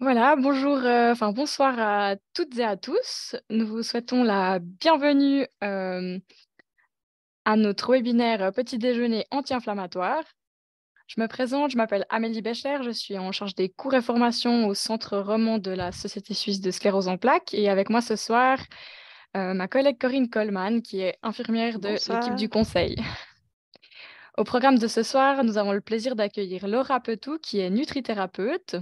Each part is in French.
Voilà, bonjour, bonsoir à toutes et à tous. Nous vous souhaitons la bienvenue à notre webinaire Petit déjeuner anti-inflammatoire. Je me présente, je m'appelle Amélie Bécher, je suis en charge des cours et formations au Centre roman de la Société suisse de sclérose en plaques. Et avec moi ce soir, ma collègue Corinne Coleman, qui est infirmière de l'équipe Bonsoir. du conseil. Au programme de ce soir, nous avons le plaisir d'accueillir Laura Petou, qui est nutrithérapeute.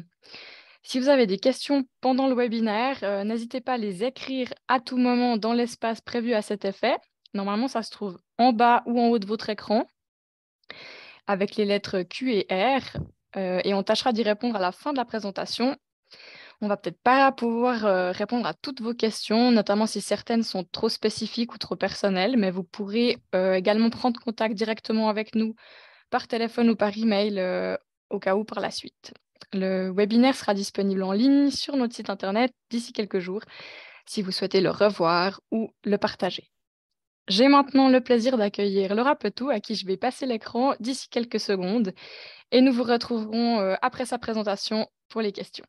Si vous avez des questions pendant le webinaire, n'hésitez pas à les écrire à tout moment dans l'espace prévu à cet effet. Normalement, ça se trouve en bas ou en haut de votre écran avec les lettres Q et R et on tâchera d'y répondre à la fin de la présentation. On va peut-être pas pouvoir répondre à toutes vos questions, notamment si certaines sont trop spécifiques ou trop personnelles, mais vous pourrez également prendre contact directement avec nous par téléphone ou par email au cas où par la suite. Le webinaire sera disponible en ligne sur notre site internet d'ici quelques jours si vous souhaitez le revoir ou le partager. J'ai maintenant le plaisir d'accueillir Laura Petou à qui je vais passer l'écran d'ici quelques secondes et nous vous retrouverons après sa présentation pour les questions.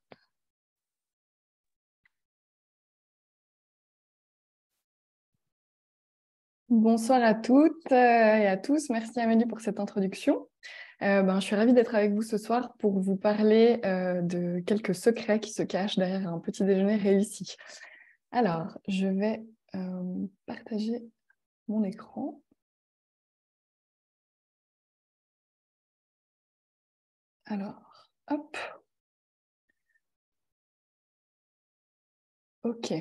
Bonsoir à toutes et à tous. Merci Amélie pour cette introduction. Je suis ravie d'être avec vous ce soir pour vous parler de quelques secrets qui se cachent derrière un petit déjeuner réussi. Alors, je vais partager mon écran. Alors, hop. OK.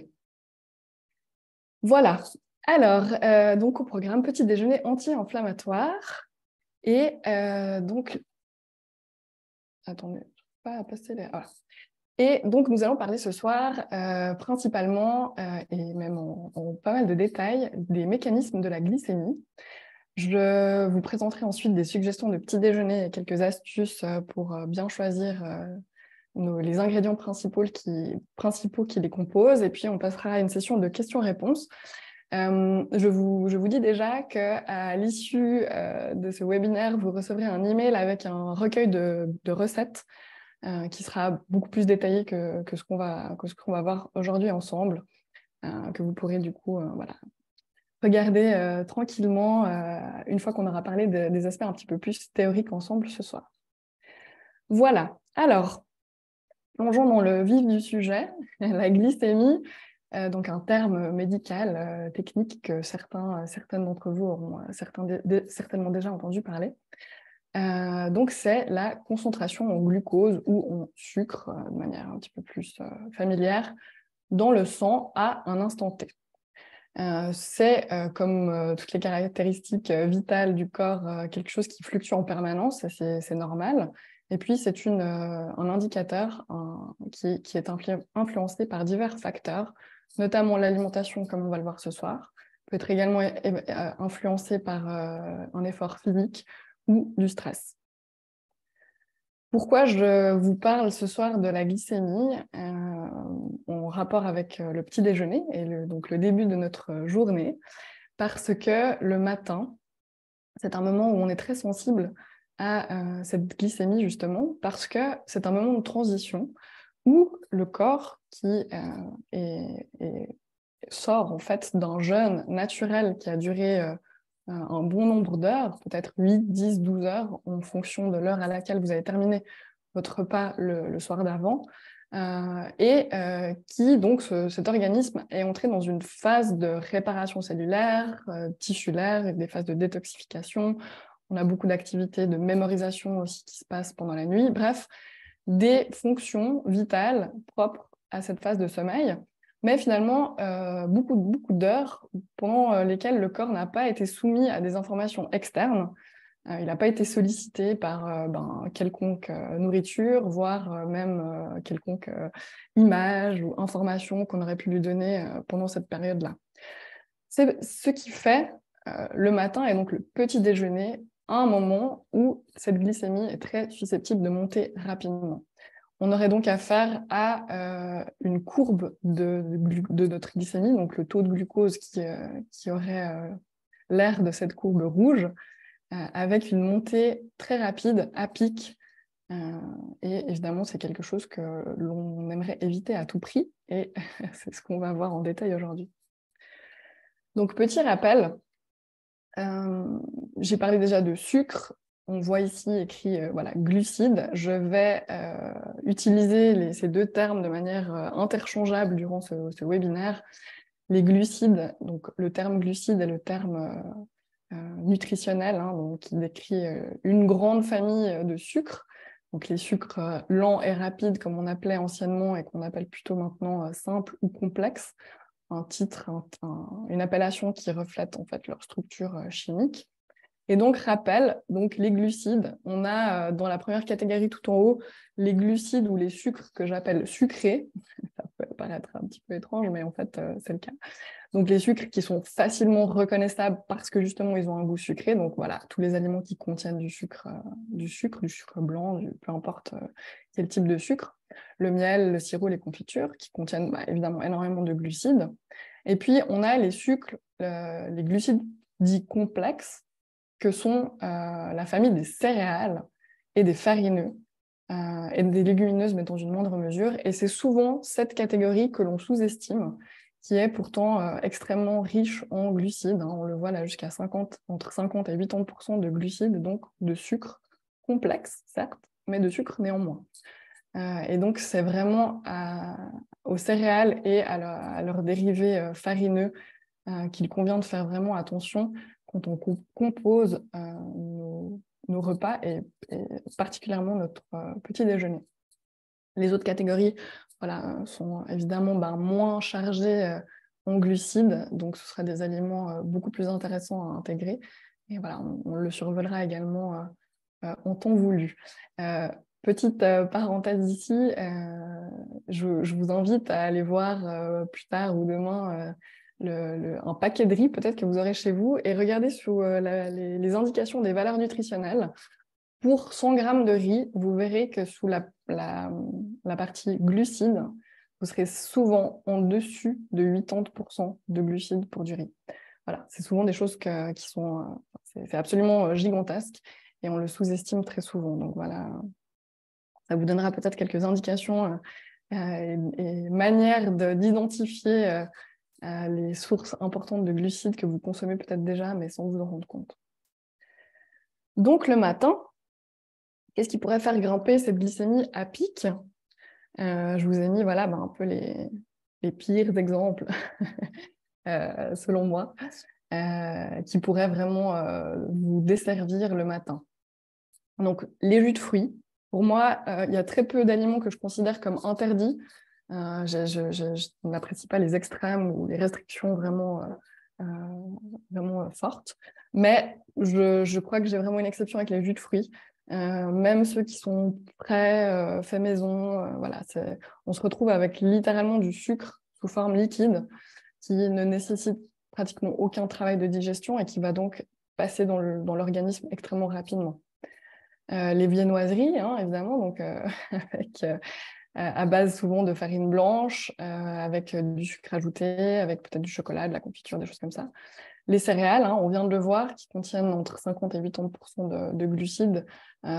Voilà. Alors, donc au programme, petit déjeuner anti-inflammatoire. Et donc, attendez, je ne peux pas passer les... Voilà. Et donc, nous allons parler ce soir principalement, et même en pas mal de détails, des mécanismes de la glycémie. Je vous présenterai ensuite des suggestions de petit déjeuner et quelques astuces pour bien choisir les ingrédients principaux qui les composent. Et puis, on passera à une session de questions-réponses. Je vous dis déjà qu'à l'issue de ce webinaire, vous recevrez un email avec un recueil de recettes qui sera beaucoup plus détaillé que ce qu'on va voir aujourd'hui ensemble, que vous pourrez du coup regarder tranquillement une fois qu'on aura parlé des aspects un petit peu plus théoriques ensemble ce soir. Voilà, alors, plongeons dans le vif du sujet, la glycémie, donc un terme médical, technique que certaines d'entre vous auront certainement déjà entendu parler. Donc, c'est la concentration en glucose ou en sucre, de manière un petit peu plus familière, dans le sang à un instant T. C'est, comme toutes les caractéristiques vitales du corps, quelque chose qui fluctue en permanence, c'est normal. Et puis, c'est un indicateur qui est influencé par divers facteurs, notamment l'alimentation, comme on va le voir ce soir, peut être également influencé par un effort physique ou du stress. Pourquoi je vous parle ce soir de la glycémie en rapport avec le petit déjeuner et donc le début de notre journée? Parce que le matin, c'est un moment où on est très sensible à cette glycémie justement, parce que c'est un moment de transition où le corps sort en fait d'un jeûne naturel qui a duré un bon nombre d'heures, peut-être 8, 10, 12 heures, en fonction de l'heure à laquelle vous avez terminé votre repas le soir d'avant, donc cet organisme est entré dans une phase de réparation cellulaire, tissulaire, et des phases de détoxification. On a beaucoup d'activités de mémorisation aussi qui se passent pendant la nuit. Bref, des fonctions vitales propres à cette phase de sommeil, mais finalement beaucoup d'heures pendant lesquelles le corps n'a pas été soumis à des informations externes. Il n'a pas été sollicité par quelconque nourriture, voire même quelconque image ou information qu'on aurait pu lui donner pendant cette période-là. C'est ce qui fait le matin et donc le petit déjeuner un moment où cette glycémie est très susceptible de monter rapidement. On aurait donc affaire à une courbe de notre glycémie, donc le taux de glucose qui aurait l'air de cette courbe rouge, avec une montée très rapide à pic Et évidemment, c'est quelque chose que l'on aimerait éviter à tout prix, et c'est ce qu'on va voir en détail aujourd'hui. Donc, petit rappel, j'ai parlé déjà de sucre. On voit ici écrit voilà, glucides. Je vais utiliser ces deux termes de manière interchangeable durant ce webinaire. Les glucides, donc le terme glucide est le terme nutritionnel, hein, donc, qui décrit une grande famille de sucres. Donc les sucres lents et rapides, comme on appelait anciennement et qu'on appelle plutôt maintenant simples ou complexes. Un titre, une appellation qui reflète en fait leur structure chimique. Et donc, rappel, donc les glucides, on a dans la première catégorie tout en haut les glucides ou les sucres que j'appelle sucrés. Ça peut paraître un petit peu étrange, mais en fait, c'est le cas. Donc, les sucres qui sont facilement reconnaissables parce que justement, ils ont un goût sucré. Donc, voilà, tous les aliments qui contiennent du sucre blanc, peu importe quel type de sucre. Le miel, le sirop, les confitures qui contiennent évidemment énormément de glucides. Et puis, on a les sucres, les glucides dits complexes, que sont la famille des céréales et des farineux et des légumineuses, mais dans une moindre mesure. Et c'est souvent cette catégorie que l'on sous-estime, qui est pourtant extrêmement riche en glucides. Hein. On le voit là jusqu'à entre 50 et 80% de glucides, donc de sucre complexe, certes, mais de sucre néanmoins. Et donc, c'est vraiment aux céréales et à leurs dérivés farineux qu'il convient de faire vraiment attention quand on compose nos repas et particulièrement notre petit déjeuner. Les autres catégories voilà, sont évidemment moins chargées en glucides, donc ce sera des aliments beaucoup plus intéressants à intégrer. Et voilà, on le survolera également en temps voulu. Petite parenthèse ici, je vous invite à aller voir plus tard ou demain un paquet de riz peut-être que vous aurez chez vous et regardez sous les indications des valeurs nutritionnelles. Pour 100 grammes de riz, vous verrez que sous la partie glucides, vous serez souvent en dessus de 80% de glucides pour du riz. Voilà, c'est souvent des choses qui sont... c'est absolument gigantesque et on le sous-estime très souvent. Donc voilà, ça vous donnera peut-être quelques indications et manières d'identifier les sources importantes de glucides que vous consommez peut-être déjà, mais sans vous en rendre compte. Donc le matin, qu'est-ce qui pourrait faire grimper cette glycémie à pic? Je vous ai mis voilà, un peu les pires exemples, selon moi, qui pourraient vraiment vous desservir le matin. Donc les jus de fruits. Pour moi, il y a très peu d'aliments que je considère comme interdits. Je n'apprécie pas les extrêmes ou les restrictions vraiment fortes. Mais je crois que j'ai vraiment une exception avec les jus de fruits. Même ceux qui sont prêts, faits maison, voilà, on se retrouve avec littéralement du sucre sous forme liquide qui ne nécessite pratiquement aucun travail de digestion et qui va donc passer dans l'organisme extrêmement rapidement. Les viennoiseries, hein, évidemment, donc avec, à base souvent de farine blanche, avec du sucre ajouté, avec peut-être du chocolat, de la confiture, des choses comme ça. Les céréales, hein, on vient de le voir, qui contiennent entre 50 et 80% de glucides.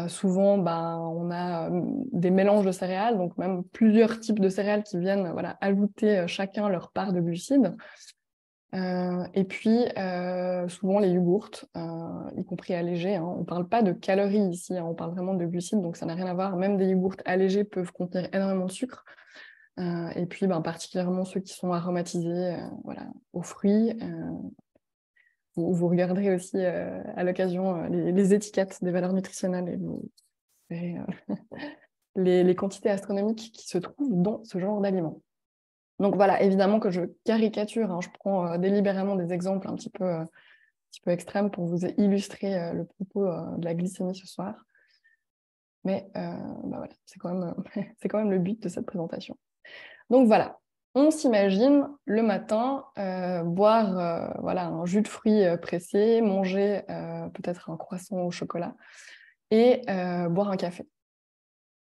Souvent, on a des mélanges de céréales, donc même plusieurs types de céréales qui viennent voilà, ajouter chacun leur part de glucides. Et puis, souvent les yogourts, y compris allégés. Hein. On ne parle pas de calories ici, hein, on parle vraiment de glucides, donc ça n'a rien à voir. Même des yogourts allégés peuvent contenir énormément de sucre. Et puis, particulièrement ceux qui sont aromatisés voilà, aux fruits. Vous regarderez aussi à l'occasion les étiquettes des valeurs nutritionnelles et vous verrez les quantités astronomiques qui se trouvent dans ce genre d'aliments. Donc voilà, évidemment que je caricature, hein, je prends délibérément des exemples un petit peu extrêmes pour vous illustrer le propos de la glycémie ce soir. Mais voilà, c'est quand même le but de cette présentation. Donc voilà, on s'imagine le matin boire voilà, un jus de fruits pressé, manger peut-être un croissant au chocolat et boire un café.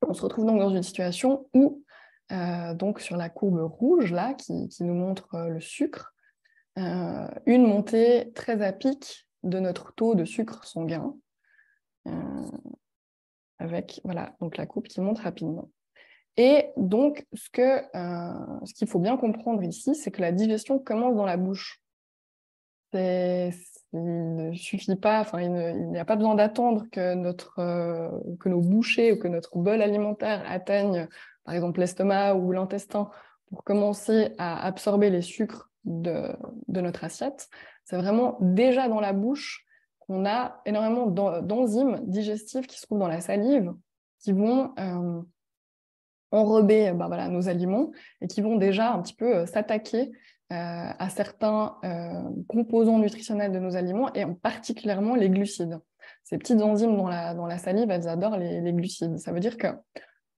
On se retrouve donc dans une situation où donc sur la courbe rouge là, qui nous montre le sucre, une montée très à pic de notre taux de sucre sanguin, avec donc la courbe qui monte rapidement. Et donc, ce qu'il faut bien comprendre ici, c'est que la digestion commence dans la bouche. Il ne suffit pas, il n'y a pas besoin d'attendre que nos bouchées ou que notre bol alimentaire atteigne, par exemple, l'estomac ou l'intestin pour commencer à absorber les sucres de notre assiette. C'est vraiment déjà dans la bouche qu'on a énormément d'enzymes digestives qui se trouvent dans la salive, qui vont enrober nos aliments et qui vont déjà un petit peu s'attaquer à certains composants nutritionnels de nos aliments et particulièrement les glucides. Ces petites enzymes dans la salive, elles adorent les glucides. Ça veut dire que,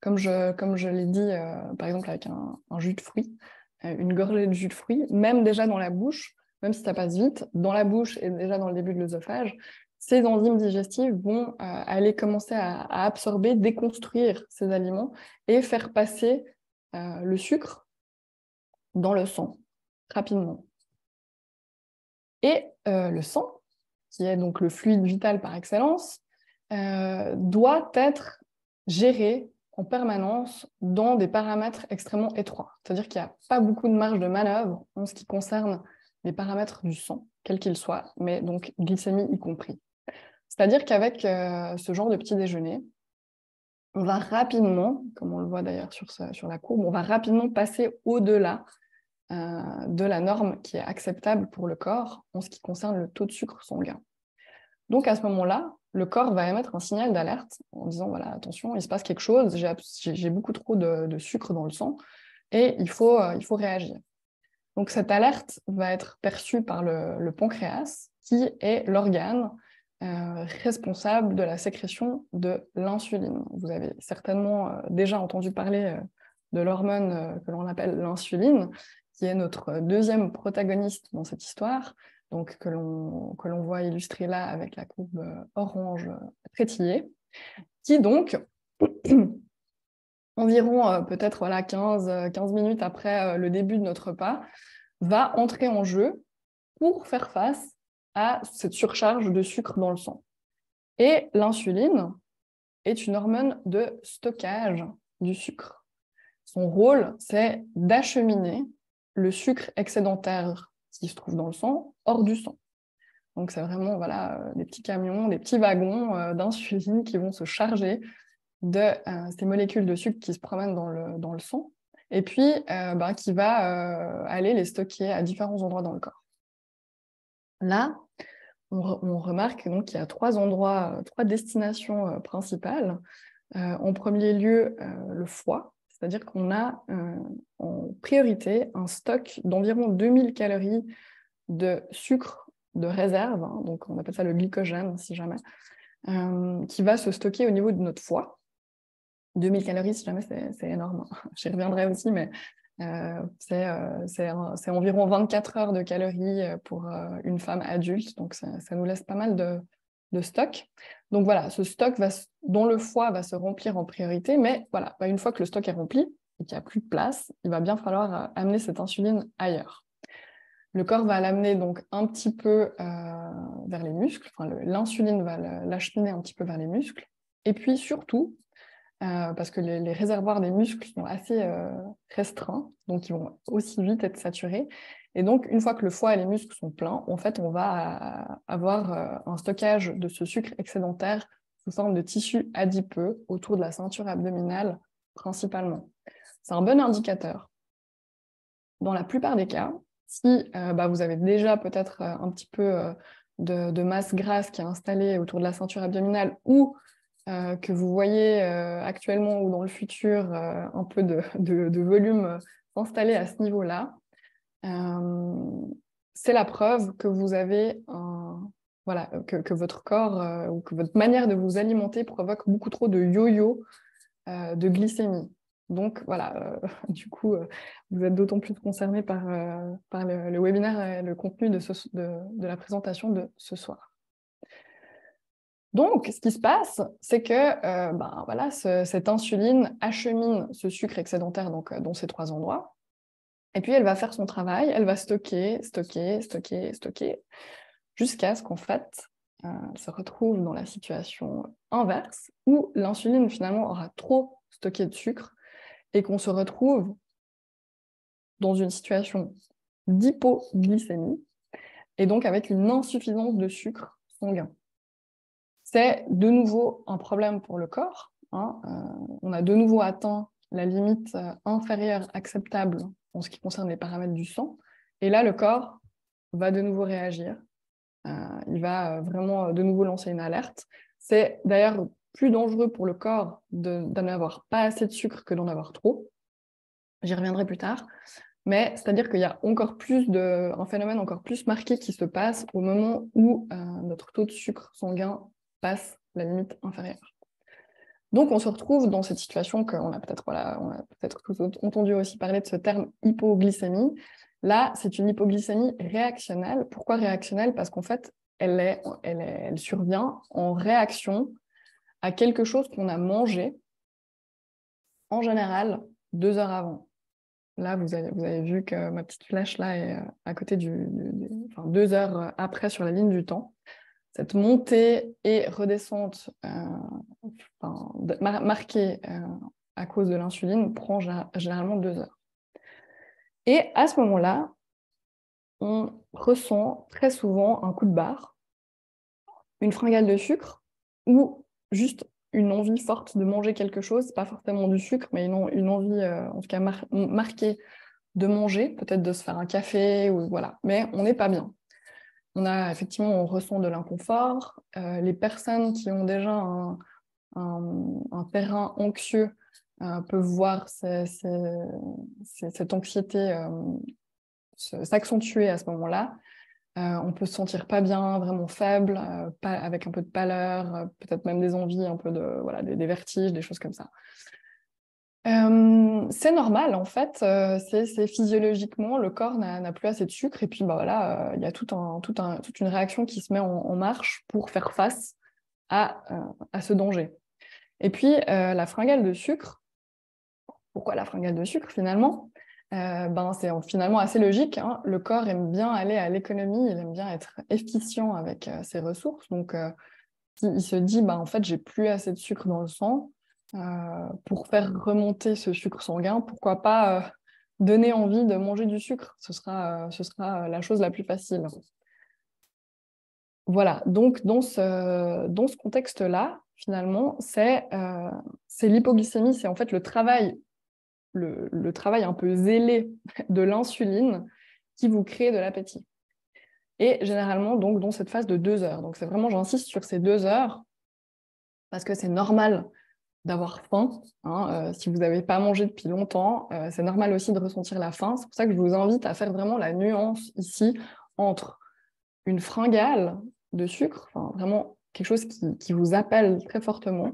comme je l'ai dit, par exemple avec un jus de fruits, une gorgée de jus de fruits, même déjà dans la bouche, même si ça passe vite, dans la bouche et déjà dans le début de l'œsophage, ces enzymes digestives vont aller commencer à absorber, déconstruire ces aliments et faire passer le sucre dans le sang rapidement. Et le sang, qui est donc le fluide vital par excellence, doit être géré en permanence dans des paramètres extrêmement étroits. C'est-à-dire qu'il n'y a pas beaucoup de marge de manœuvre en ce qui concerne les paramètres du sang, quels qu'ils soient, mais donc glycémie y compris. C'est-à-dire qu'avec ce genre de petit déjeuner, on va rapidement, comme on le voit d'ailleurs sur la courbe, on va rapidement passer au-delà de la norme qui est acceptable pour le corps en ce qui concerne le taux de sucre sanguin. Donc à ce moment-là, le corps va émettre un signal d'alerte en disant voilà, attention, il se passe quelque chose, j'ai beaucoup trop de sucre dans le sang et il faut réagir. Donc cette alerte va être perçue par le pancréas, qui est l'organe responsable de la sécrétion de l'insuline. Vous avez certainement déjà entendu parler de l'hormone que l'on appelle l'insuline, qui est notre deuxième protagoniste dans cette histoire, donc que l'on voit illustrer là avec la courbe orange pétillée, qui donc, environ peut-être 15 minutes après le début de notre repas, va entrer en jeu pour faire face à cette surcharge de sucre dans le sang. Et l'insuline est une hormone de stockage du sucre. Son rôle, c'est d'acheminer le sucre excédentaire qui se trouve dans le sang hors du sang. Donc c'est vraiment des petits camions, des petits wagons d'insuline qui vont se charger de ces molécules de sucre qui se promènent dans le sang et puis qui va aller les stocker à différents endroits dans le corps. Là, on remarque donc qu'il y a trois destinations principales. En premier lieu, le foie, c'est-à-dire qu'on a en priorité un stock d'environ 2000 calories de sucre de réserve, donc on appelle ça le glycogène si jamais, qui va se stocker au niveau de notre foie. 2000 calories si jamais, c'est énorme. J'y reviendrai aussi, mais c'est environ 24 heures de calories pour une femme adulte, donc ça nous laisse pas mal de stock. Donc voilà, ce stock dont le foie va se remplir en priorité, mais voilà, une fois que le stock est rempli et qu'il n'y a plus de place, il va bien falloir amener cette insuline ailleurs. Le corps va l'amener donc un petit peu vers les muscles, l'insuline va l'acheminer un petit peu vers les muscles, et puis surtout, parce que les réservoirs des muscles sont assez restreints, donc ils vont aussi vite être saturés. Et donc, une fois que le foie et les muscles sont pleins, en fait, on va avoir un stockage de ce sucre excédentaire sous forme de tissu adipeux autour de la ceinture abdominale principalement. C'est un bon indicateur. Dans la plupart des cas, si vous avez déjà peut-être un petit peu de masse grasse qui est installée autour de la ceinture abdominale ou que vous voyez actuellement ou dans le futur un peu de volume s'installer à ce niveau-là, c'est la preuve que vous avez que votre corps ou que votre manière de vous alimenter provoque beaucoup trop de yo-yo de glycémie. Donc voilà, du coup, vous êtes d'autant plus concerné par le webinaire et le contenu de la présentation de ce soir. Donc, ce qui se passe, c'est que cette insuline achemine ce sucre excédentaire dans ces trois endroits. Et puis, elle va faire son travail, elle va stocker, jusqu'à ce qu'en fait, se retrouve dans la situation inverse, où l'insuline finalement aura trop stocké de sucre et qu'on se retrouve dans une situation d'hypoglycémie et donc avec une insuffisance de sucre sanguin. C'est de nouveau un problème pour le corps. On a de nouveau atteint la limite inférieure acceptable en ce qui concerne les paramètres du sang. Et là, le corps va de nouveau réagir. Il va vraiment de nouveau lancer une alerte. C'est d'ailleurs plus dangereux pour le corps d'en avoir pas assez de sucre que d'en avoir trop. J'y reviendrai plus tard. Mais c'est-à-dire qu'il y a encore plus un phénomène encore plus marqué qui se passe au moment où notre taux de sucre sanguin passe la limite inférieure. Donc, on se retrouve dans cette situation qu'on a peut-être tous entendu aussi parler de ce terme hypoglycémie. Là, c'est une hypoglycémie réactionnelle. Pourquoi réactionnelle? Parce qu'en fait, elle survient en réaction à quelque chose qu'on a mangé, en général, 2 heures avant. Là, vous avez vu que ma petite flèche là est à côté 2 heures après sur la ligne du temps. Cette montée et redescente marquée à cause de l'insuline prend généralement 2 heures. Et à ce moment-là, on ressent très souvent un coup de barre, une fringale de sucre ou juste une envie forte de manger quelque chose, pas forcément du sucre, mais une envie en tout cas marquée de manger, peut-être de se faire un café, ou voilà. Mais on n'est pas bien. On ressent de l'inconfort. Les personnes qui ont déjà un terrain anxieux peuvent voir cette anxiété s'accentuer à ce moment-là. On peut se sentir pas bien, vraiment faible, avec un peu de pâleur, peut-être même des envies, un peu des vertiges, des choses comme ça. C'est normal, en fait, c'est physiologiquement, le corps n'a plus assez de sucre, et puis il y a toute une réaction qui se met en marche pour faire face à ce danger. Et puis, la fringale de sucre, pourquoi la fringale de sucre finalement? C'est finalement assez logique, hein. Le corps aime bien aller à l'économie, il aime bien être efficient avec ses ressources, donc il se dit, en fait, j'ai plus assez de sucre dans le sang, pour faire remonter ce sucre sanguin, pourquoi pas donner envie de manger du sucre? Ce sera la chose la plus facile. Voilà, donc dans ce contexte-là, finalement, c'est l'hypoglycémie, c'est en fait le travail un peu zélé de l'insuline qui vous crée de l'appétit. Et généralement, donc, dans cette phase de 2 heures. Donc, c'est vraiment, j'insiste sur ces 2 heures, parce que c'est normal d'avoir faim. Si vous n'avez pas mangé depuis longtemps, c'est normal aussi de ressentir la faim. C'est pour ça que je vous invite à faire vraiment la nuance ici entre une fringale de sucre, vraiment quelque chose qui vous appelle très fortement,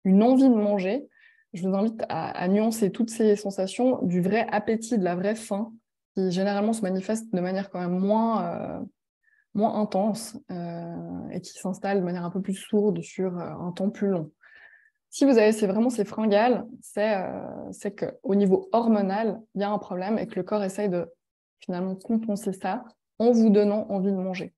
une envie de manger. Je vous invite à nuancer toutes ces sensations du vrai appétit, de la vraie faim, qui généralement se manifeste de manière quand même moins intense et qui s'installe de manière un peu plus sourde sur un temps plus long. Si vous avez vraiment ces fringales, c'est qu'au niveau hormonal, il y a un problème et que le corps essaye de finalement compenser ça en vous donnant envie de manger.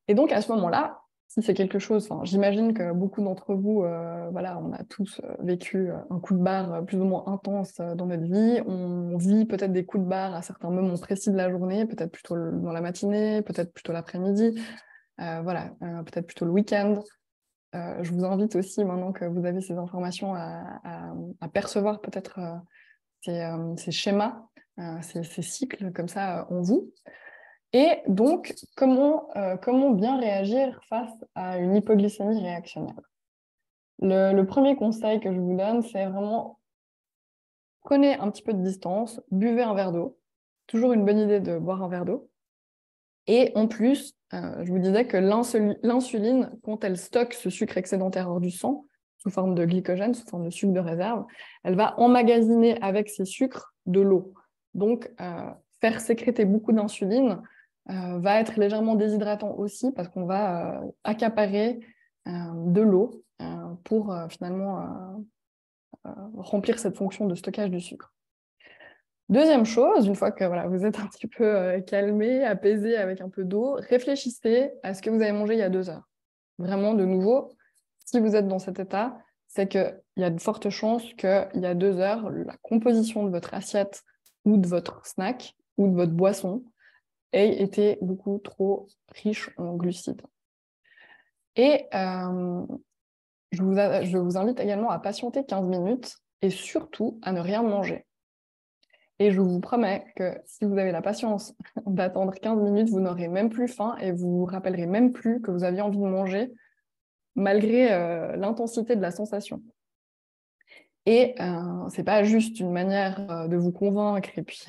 Et donc, à ce moment-là, si c'est quelque chose, j'imagine que beaucoup d'entre vous, on a tous vécu un coup de barre plus ou moins intense dans notre vie. On vit peut-être des coups de barre à certains moments précis de la journée, peut-être plutôt dans la matinée, peut-être plutôt l'après-midi, peut-être plutôt le week-end. Je vous invite aussi, maintenant que vous avez ces informations, à percevoir peut-être ces schémas, ces cycles comme ça en vous. Et donc, comment bien réagir face à une hypoglycémie réactionnelle? Le premier conseil que je vous donne, c'est vraiment prenez un petit peu de distance, buvez un verre d'eau. Toujours une bonne idée de boire un verre d'eau. Et en plus, je vous disais que l'insuline, quand elle stocke ce sucre excédentaire hors du sang, sous forme de glycogène, sous forme de sucre de réserve, elle va emmagasiner avec ces sucres de l'eau. Donc, faire sécréter beaucoup d'insuline va être légèrement déshydratant aussi parce qu'on va accaparer de l'eau pour finalement remplir cette fonction de stockage du sucre. Deuxième chose, une fois que voilà, vous êtes un petit peu calmé, apaisé avec un peu d'eau, réfléchissez à ce que vous avez mangé il y a 2 heures. Vraiment, de nouveau, si vous êtes dans cet état, c'est qu'il y a de fortes chances qu'il y a 2 heures, la composition de votre assiette ou de votre snack ou de votre boisson ait été beaucoup trop riche en glucides. Et je vous invite également à patienter 15 minutes et surtout à ne rien manger. Et je vous promets que si vous avez la patience d'attendre 15 minutes, vous n'aurez même plus faim et vous vous rappellerez même plus que vous aviez envie de manger malgré l'intensité de la sensation. Et ce n'est pas juste une manière de vous convaincre et puis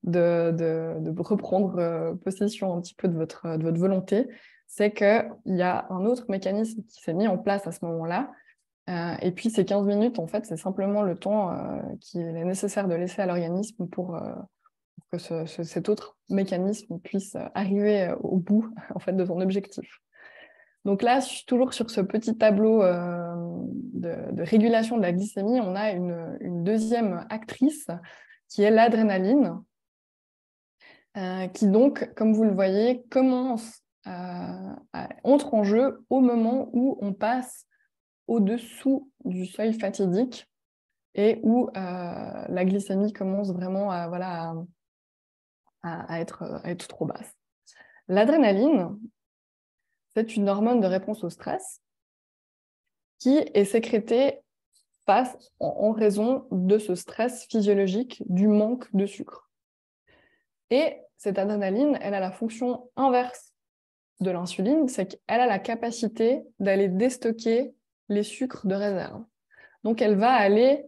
de reprendre possession un petit peu de votre volonté, c'est qu'il y a un autre mécanisme qui s'est mis en place à ce moment-là. Et puis ces 15 minutes, en fait, c'est simplement le temps qu'il est nécessaire de laisser à l'organisme pour que cet autre mécanisme puisse arriver au bout en fait, de son objectif. Donc là, toujours sur ce petit tableau de régulation de la glycémie, on a une deuxième actrice qui est l'adrénaline, qui donc, comme vous le voyez, entre en jeu au moment où on passe au-dessous du seuil fatidique et où la glycémie commence vraiment à être trop basse. L'adrénaline, c'est une hormone de réponse au stress qui est sécrétée en raison de ce stress physiologique du manque de sucre. Et cette adrénaline, elle a la fonction inverse de l'insuline, c'est qu'elle a la capacité d'aller déstocker les sucres de réserve. Donc, elle va aller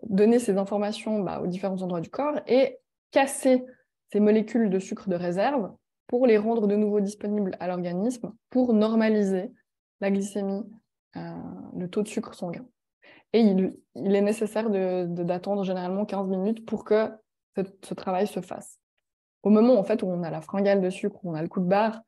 donner ces informations aux différents endroits du corps et casser ces molécules de sucre de réserve pour les rendre de nouveau disponibles à l'organisme pour normaliser la glycémie, le taux de sucre sanguin. Et il est nécessaire d'attendre généralement 15 minutes pour que ce travail se fasse. Au moment en fait, où on a la fringale de sucre, où on a le coup de barre,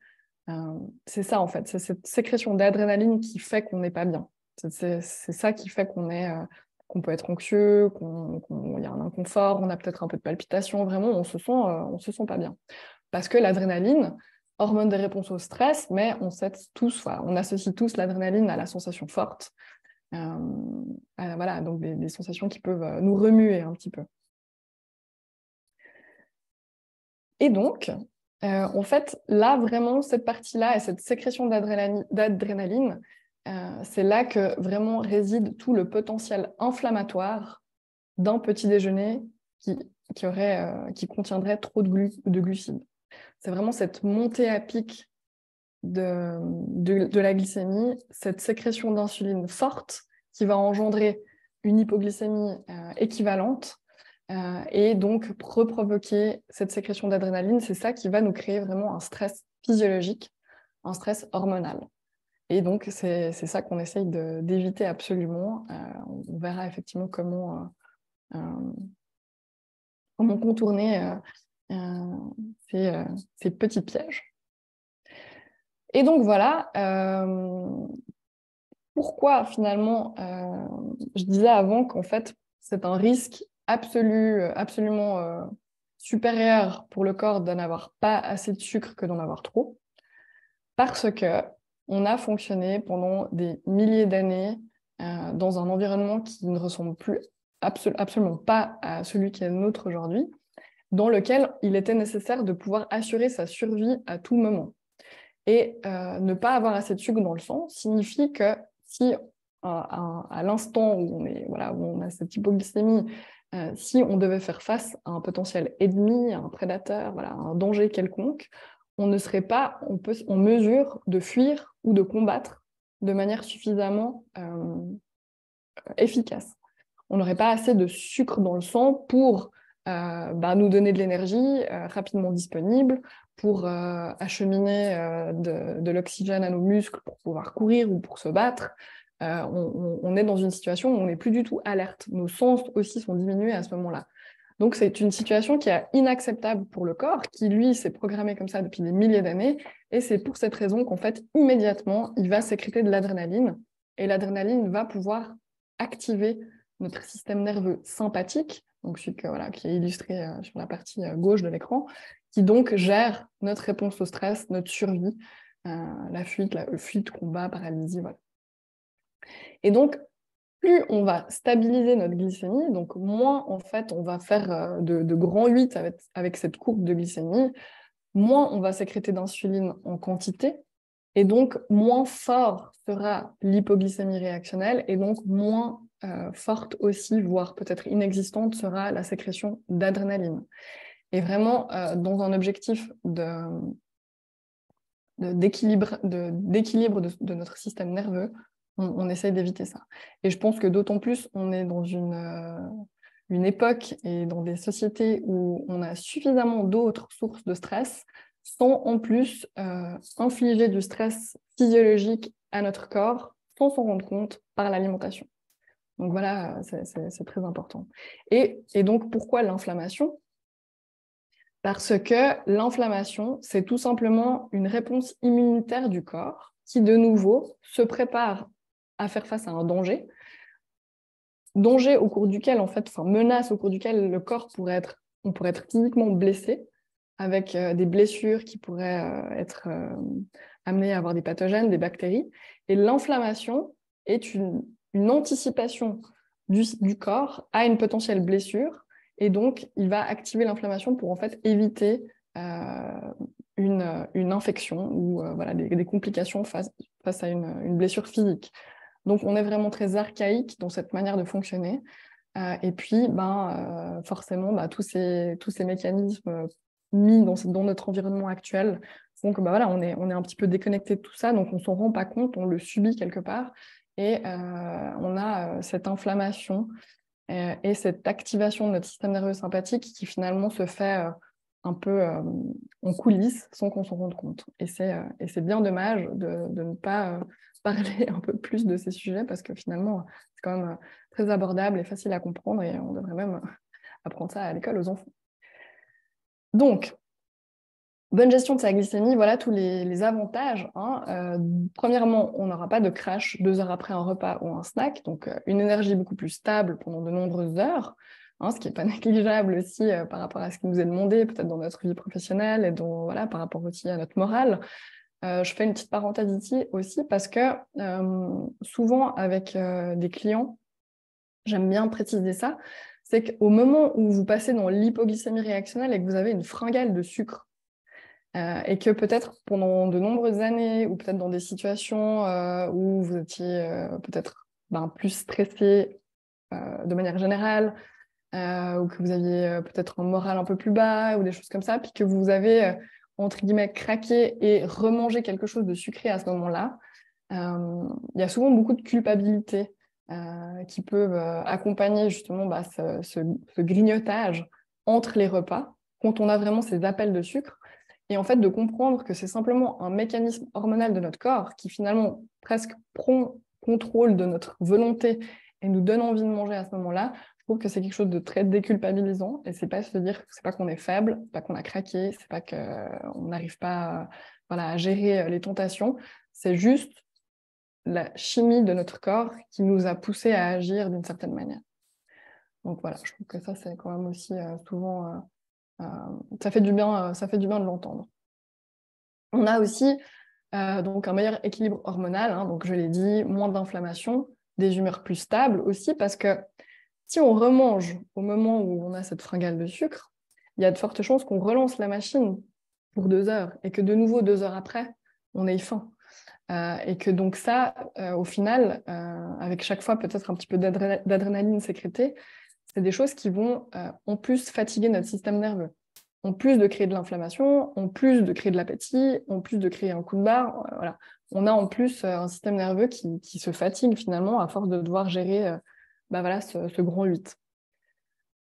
c'est ça en fait, c'est cette sécrétion d'adrénaline qui fait qu'on n'est pas bien. C'est ça qui fait qu'on peut être anxieux, qu'il y a un inconfort, on a peut-être un peu de palpitation, vraiment, on se sent pas bien. Parce que l'adrénaline, hormone de réponse au stress, mais on associe tous l'adrénaline à la sensation forte, donc des sensations qui peuvent nous remuer un petit peu. Et donc, en fait, là, vraiment, cette partie-là et cette sécrétion d'adrénaline, c'est là que vraiment réside tout le potentiel inflammatoire d'un petit déjeuner qui contiendrait trop de glucides. C'est vraiment cette montée à pic de la glycémie, cette sécrétion d'insuline forte qui va engendrer une hypoglycémie équivalente et donc reprovoquer cette sécrétion d'adrénaline. C'est ça qui va nous créer vraiment un stress physiologique, un stress hormonal. Et donc, c'est ça qu'on essaye d'éviter absolument. On verra effectivement comment contourner ces petits pièges. Et donc voilà, pourquoi finalement, je disais avant qu'en fait, c'est un risque absolument supérieur pour le corps d'en avoir pas assez de sucre que d'en avoir trop, parce qu'on a fonctionné pendant des milliers d'années dans un environnement qui ne ressemble plus absolument pas à celui qui est le nôtre aujourd'hui, dans lequel il était nécessaire de pouvoir assurer sa survie à tout moment. Et ne pas avoir assez de sucre dans le sang signifie que si à l'instant où on a cette hypoglycémie, si on devait faire face à un potentiel ennemi, à un prédateur, à un danger quelconque, on ne serait pas en mesure de fuir ou de combattre de manière suffisamment efficace. On n'aurait pas assez de sucre dans le sang pour nous donner de l'énergie rapidement disponible, pour acheminer de l'oxygène à nos muscles pour pouvoir courir ou pour se battre. On est dans une situation où on n'est plus du tout alerte. Nos sens aussi sont diminués à ce moment-là. Donc, c'est une situation qui est inacceptable pour le corps, qui, lui, s'est programmé comme ça depuis des milliers d'années. Et c'est pour cette raison qu'en fait, immédiatement, il va sécréter de l'adrénaline. Et l'adrénaline va pouvoir activer notre système nerveux sympathique, donc celui qui est illustré sur la partie gauche de l'écran, qui donc gère notre réponse au stress, notre survie, la fuite, combat, paralysie, voilà. Et donc, plus on va stabiliser notre glycémie, donc moins en fait on va faire de grands 8 avec cette courbe de glycémie, moins on va sécréter d'insuline en quantité, et donc moins fort sera l'hypoglycémie réactionnelle, et donc moins forte aussi, voire peut-être inexistante, sera la sécrétion d'adrénaline. Et vraiment, dans un objectif d'équilibre de notre système nerveux, on essaye d'éviter ça. Et je pense que d'autant plus, on est dans une époque et dans des sociétés où on a suffisamment d'autres sources de stress sans en plus infliger du stress physiologique à notre corps sans s'en rendre compte par l'alimentation. Donc voilà, c'est très important. Et donc, pourquoi l'inflammation ? Parce que l'inflammation, c'est tout simplement une réponse immunitaire du corps qui, de nouveau, se prépare à faire face à un danger au cours duquel, menace au cours duquel le corps on pourrait être cliniquement blessé, avec des blessures qui pourraient être amenées à avoir des pathogènes, des bactéries. Et l'inflammation est une anticipation du corps à une potentielle blessure. Et donc, il va activer l'inflammation pour en fait éviter une infection ou des complications face à une blessure physique. Donc, on est vraiment très archaïque dans cette manière de fonctionner. Et puis, forcément, tous ces mécanismes mis dans notre environnement actuel font que on est un petit peu déconnecté de tout ça, donc on ne s'en rend pas compte, on le subit quelque part. Et on a cette inflammation et cette activation de notre système nerveux sympathique qui finalement se fait un peu en coulisses sans qu'on s'en rende compte. Et c'est bien dommage de ne pas parler un peu plus de ces sujets parce que finalement, c'est quand même très abordable et facile à comprendre et on devrait même apprendre ça à l'école aux enfants. Donc, bonne gestion de sa glycémie, voilà tous les avantages. Premièrement, on n'aura pas de crash 2 heures après un repas ou un snack, donc une énergie beaucoup plus stable pendant de nombreuses heures, ce qui n'est pas négligeable aussi par rapport à ce qui nous est demandé, peut-être dans notre vie professionnelle et par rapport aussi à notre morale. Je fais une petite parenthèse ici aussi parce que souvent avec des clients, j'aime bien préciser ça, c'est qu'au moment où vous passez dans l'hypoglycémie réactionnelle et que vous avez une fringale de sucre, et que peut-être pendant de nombreuses années, ou peut-être dans des situations où vous étiez peut-être plus stressé de manière générale, ou que vous aviez peut-être un moral un peu plus bas, ou des choses comme ça, puis que vous avez, entre guillemets, craqué et remangé quelque chose de sucré à ce moment-là, il y a souvent beaucoup de culpabilité qui peuvent accompagner justement ce grignotage entre les repas, quand on a vraiment ces appels de sucre. Et en fait, de comprendre que c'est simplement un mécanisme hormonal de notre corps qui finalement presque prend contrôle de notre volonté et nous donne envie de manger à ce moment-là, je trouve que c'est quelque chose de très déculpabilisant. Et c'est pas se dire que c'est pas qu'on est faible, c'est pas qu'on a craqué, c'est pas qu'on n'arrive pas à gérer les tentations. C'est juste la chimie de notre corps qui nous a poussé à agir d'une certaine manière. Donc voilà, je trouve que ça, c'est quand même aussi souvent... ça fait du bien de l'entendre. On a aussi donc un meilleur équilibre hormonal, donc je l'ai dit, moins d'inflammation, des humeurs plus stables aussi, parce que si on remange au moment où on a cette fringale de sucre, il y a de fortes chances qu'on relance la machine pour 2 heures et que de nouveau 2 heures après, on ait faim. Et que donc ça, au final, avec chaque fois peut-être un petit peu d'adrénaline sécrétée, c'est des choses qui vont en plus fatiguer notre système nerveux. En plus de créer de l'inflammation, en plus de créer de l'appétit, en plus de créer un coup de barre, voilà. On a en plus un système nerveux qui se fatigue finalement à force de devoir gérer ce grand 8.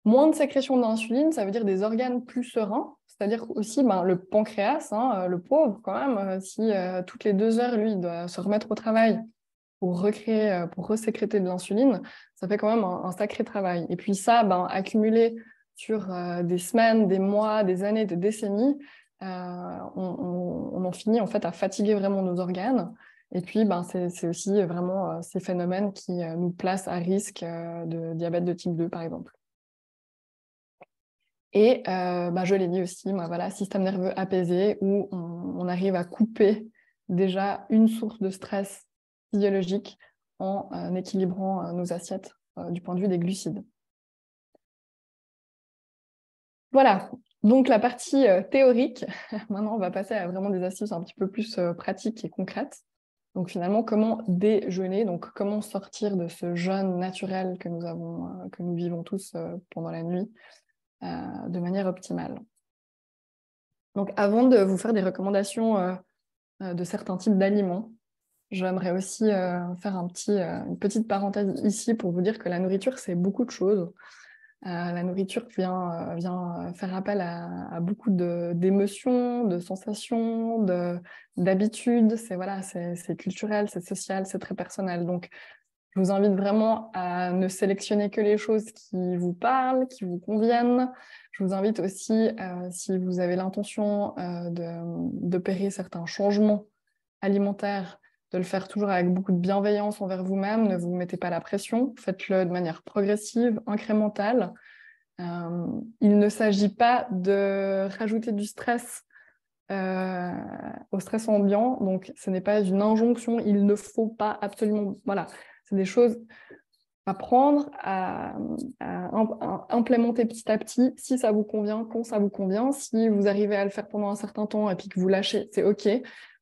Moins de sécrétion d'insuline, ça veut dire des organes plus sereins, c'est-à-dire aussi le pancréas, le pauvre quand même, si toutes les 2 heures, lui, il doit se remettre au travail pour recréer, pour resécréter de l'insuline, ça fait quand même un sacré travail. Et puis ça, accumulé sur des semaines, des mois, des années, des décennies, on en finit en fait à fatiguer vraiment nos organes. Et puis, c'est aussi vraiment ces phénomènes qui nous placent à risque de diabète de type 2, par exemple. Et je l'ai dit aussi, voilà, système nerveux apaisé, où on arrive à couper déjà une source de stress physiologique en équilibrant nos assiettes du point de vue des glucides. Voilà, donc la partie théorique. Maintenant, on va passer à vraiment des astuces un petit peu plus pratiques et concrètes. Donc finalement, comment déjeuner, donc comment sortir de ce jeûne naturel que nous vivons tous pendant la nuit de manière optimale. Donc avant de vous faire des recommandations de certains types d'aliments, j'aimerais aussi faire une petite parenthèse ici pour vous dire que la nourriture, c'est beaucoup de choses. La nourriture vient faire appel à beaucoup d'émotions, de sensations, d'habitudes. C'est culturel, c'est social, c'est très personnel. Donc, je vous invite vraiment à ne sélectionner que les choses qui vous parlent, qui vous conviennent. Je vous invite aussi, si vous avez l'intention d'opérer certains changements alimentaires, de le faire toujours avec beaucoup de bienveillance envers vous-même. Ne vous mettez pas la pression. Faites-le de manière progressive, incrémentale. Il ne s'agit pas de rajouter du stress au stress ambiant. Donc, ce n'est pas une injonction. Il ne faut pas absolument... Voilà. C'est des choses à prendre, à implémenter petit à petit, si ça vous convient, quand ça vous convient. Si vous arrivez à le faire pendant un certain temps et puis que vous lâchez, c'est OK.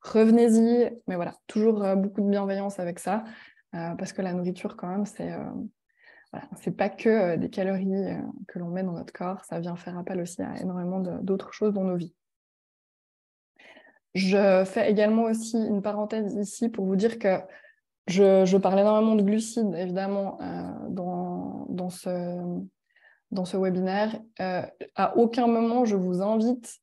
Revenez-y. Mais voilà, toujours beaucoup de bienveillance avec ça. Parce que la nourriture, quand même, c'est pas que des calories que l'on met dans notre corps. Ça vient faire appel aussi à énormément d'autres choses dans nos vies. Je fais également aussi une parenthèse ici pour vous dire que je parle énormément de glucides, évidemment, dans ce webinaire. À aucun moment, je vous invite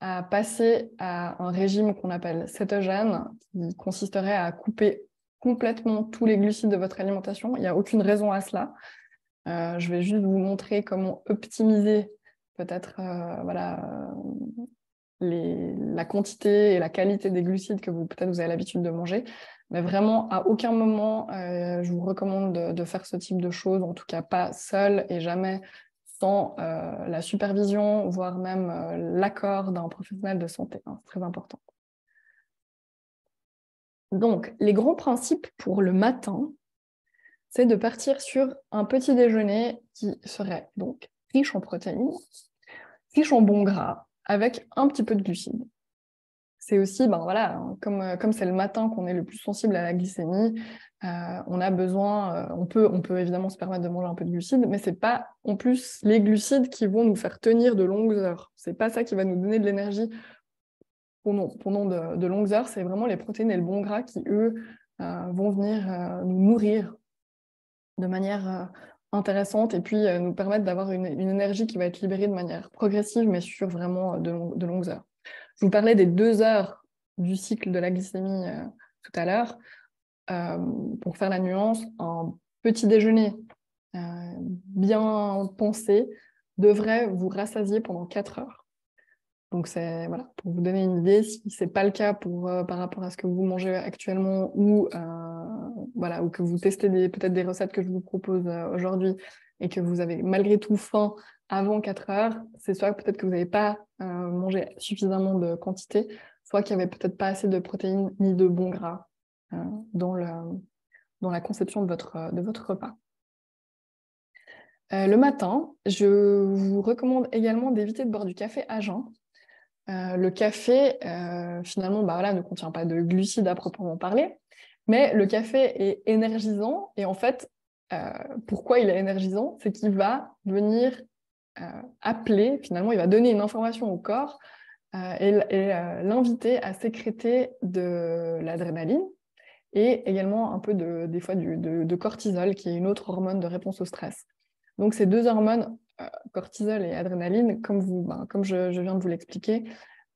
à passer à un régime qu'on appelle cétogène, qui consisterait à couper complètement tous les glucides de votre alimentation. Il n'y a aucune raison à cela. Je vais juste vous montrer comment optimiser peut-être la quantité et la qualité des glucides que peut-être vous avez l'habitude de manger. Mais vraiment, à aucun moment, je vous recommande de faire ce type de choses, en tout cas pas seul et jamais sans la supervision, voire même l'accord d'un professionnel de santé. Hein, c'est très important. Donc, les grands principes pour le matin, c'est de partir sur un petit déjeuner qui serait donc riche en protéines, riche en bons gras, avec un petit peu de glucides. C'est aussi, comme c'est le matin qu'on est le plus sensible à la glycémie, on a besoin, on peut évidemment se permettre de manger un peu de glucides, mais c'est pas en plus les glucides qui vont nous faire tenir de longues heures. C'est pas ça qui va nous donner de l'énergie pendant de longues heures. C'est vraiment les protéines et le bon gras qui, eux, vont venir nous nourrir de manière intéressante et puis nous permettre d'avoir une énergie qui va être libérée de manière progressive, mais sur vraiment de longues heures. Je vous parlais des 2 heures du cycle de la glycémie tout à l'heure. Pour faire la nuance, un petit déjeuner bien pensé devrait vous rassasier pendant 4 heures. Donc, c'est pour vous donner une idée, si ce n'est pas le cas par rapport à ce que vous mangez actuellement ou que vous testez peut-être des recettes que je vous propose aujourd'hui et que vous avez malgré tout faim avant 4 heures, c'est soit peut-être que vous n'avez pas mangé suffisamment de quantité, soit qu'il n'y avait peut-être pas assez de protéines ni de bons gras dans la conception de votre repas. Le matin, je vous recommande également d'éviter de boire du café à jeun. Le café, finalement, ne contient pas de glucides à proprement parler, mais le café est énergisant. Et en fait, pourquoi il est énergisant? C'est qu'il va venir appeler, finalement, il va donner une information au corps et l'inviter à sécréter de l'adrénaline et également un peu des fois de cortisol, qui est une autre hormone de réponse au stress. Donc, ces 2 hormones, cortisol et adrénaline, comme je viens de vous l'expliquer,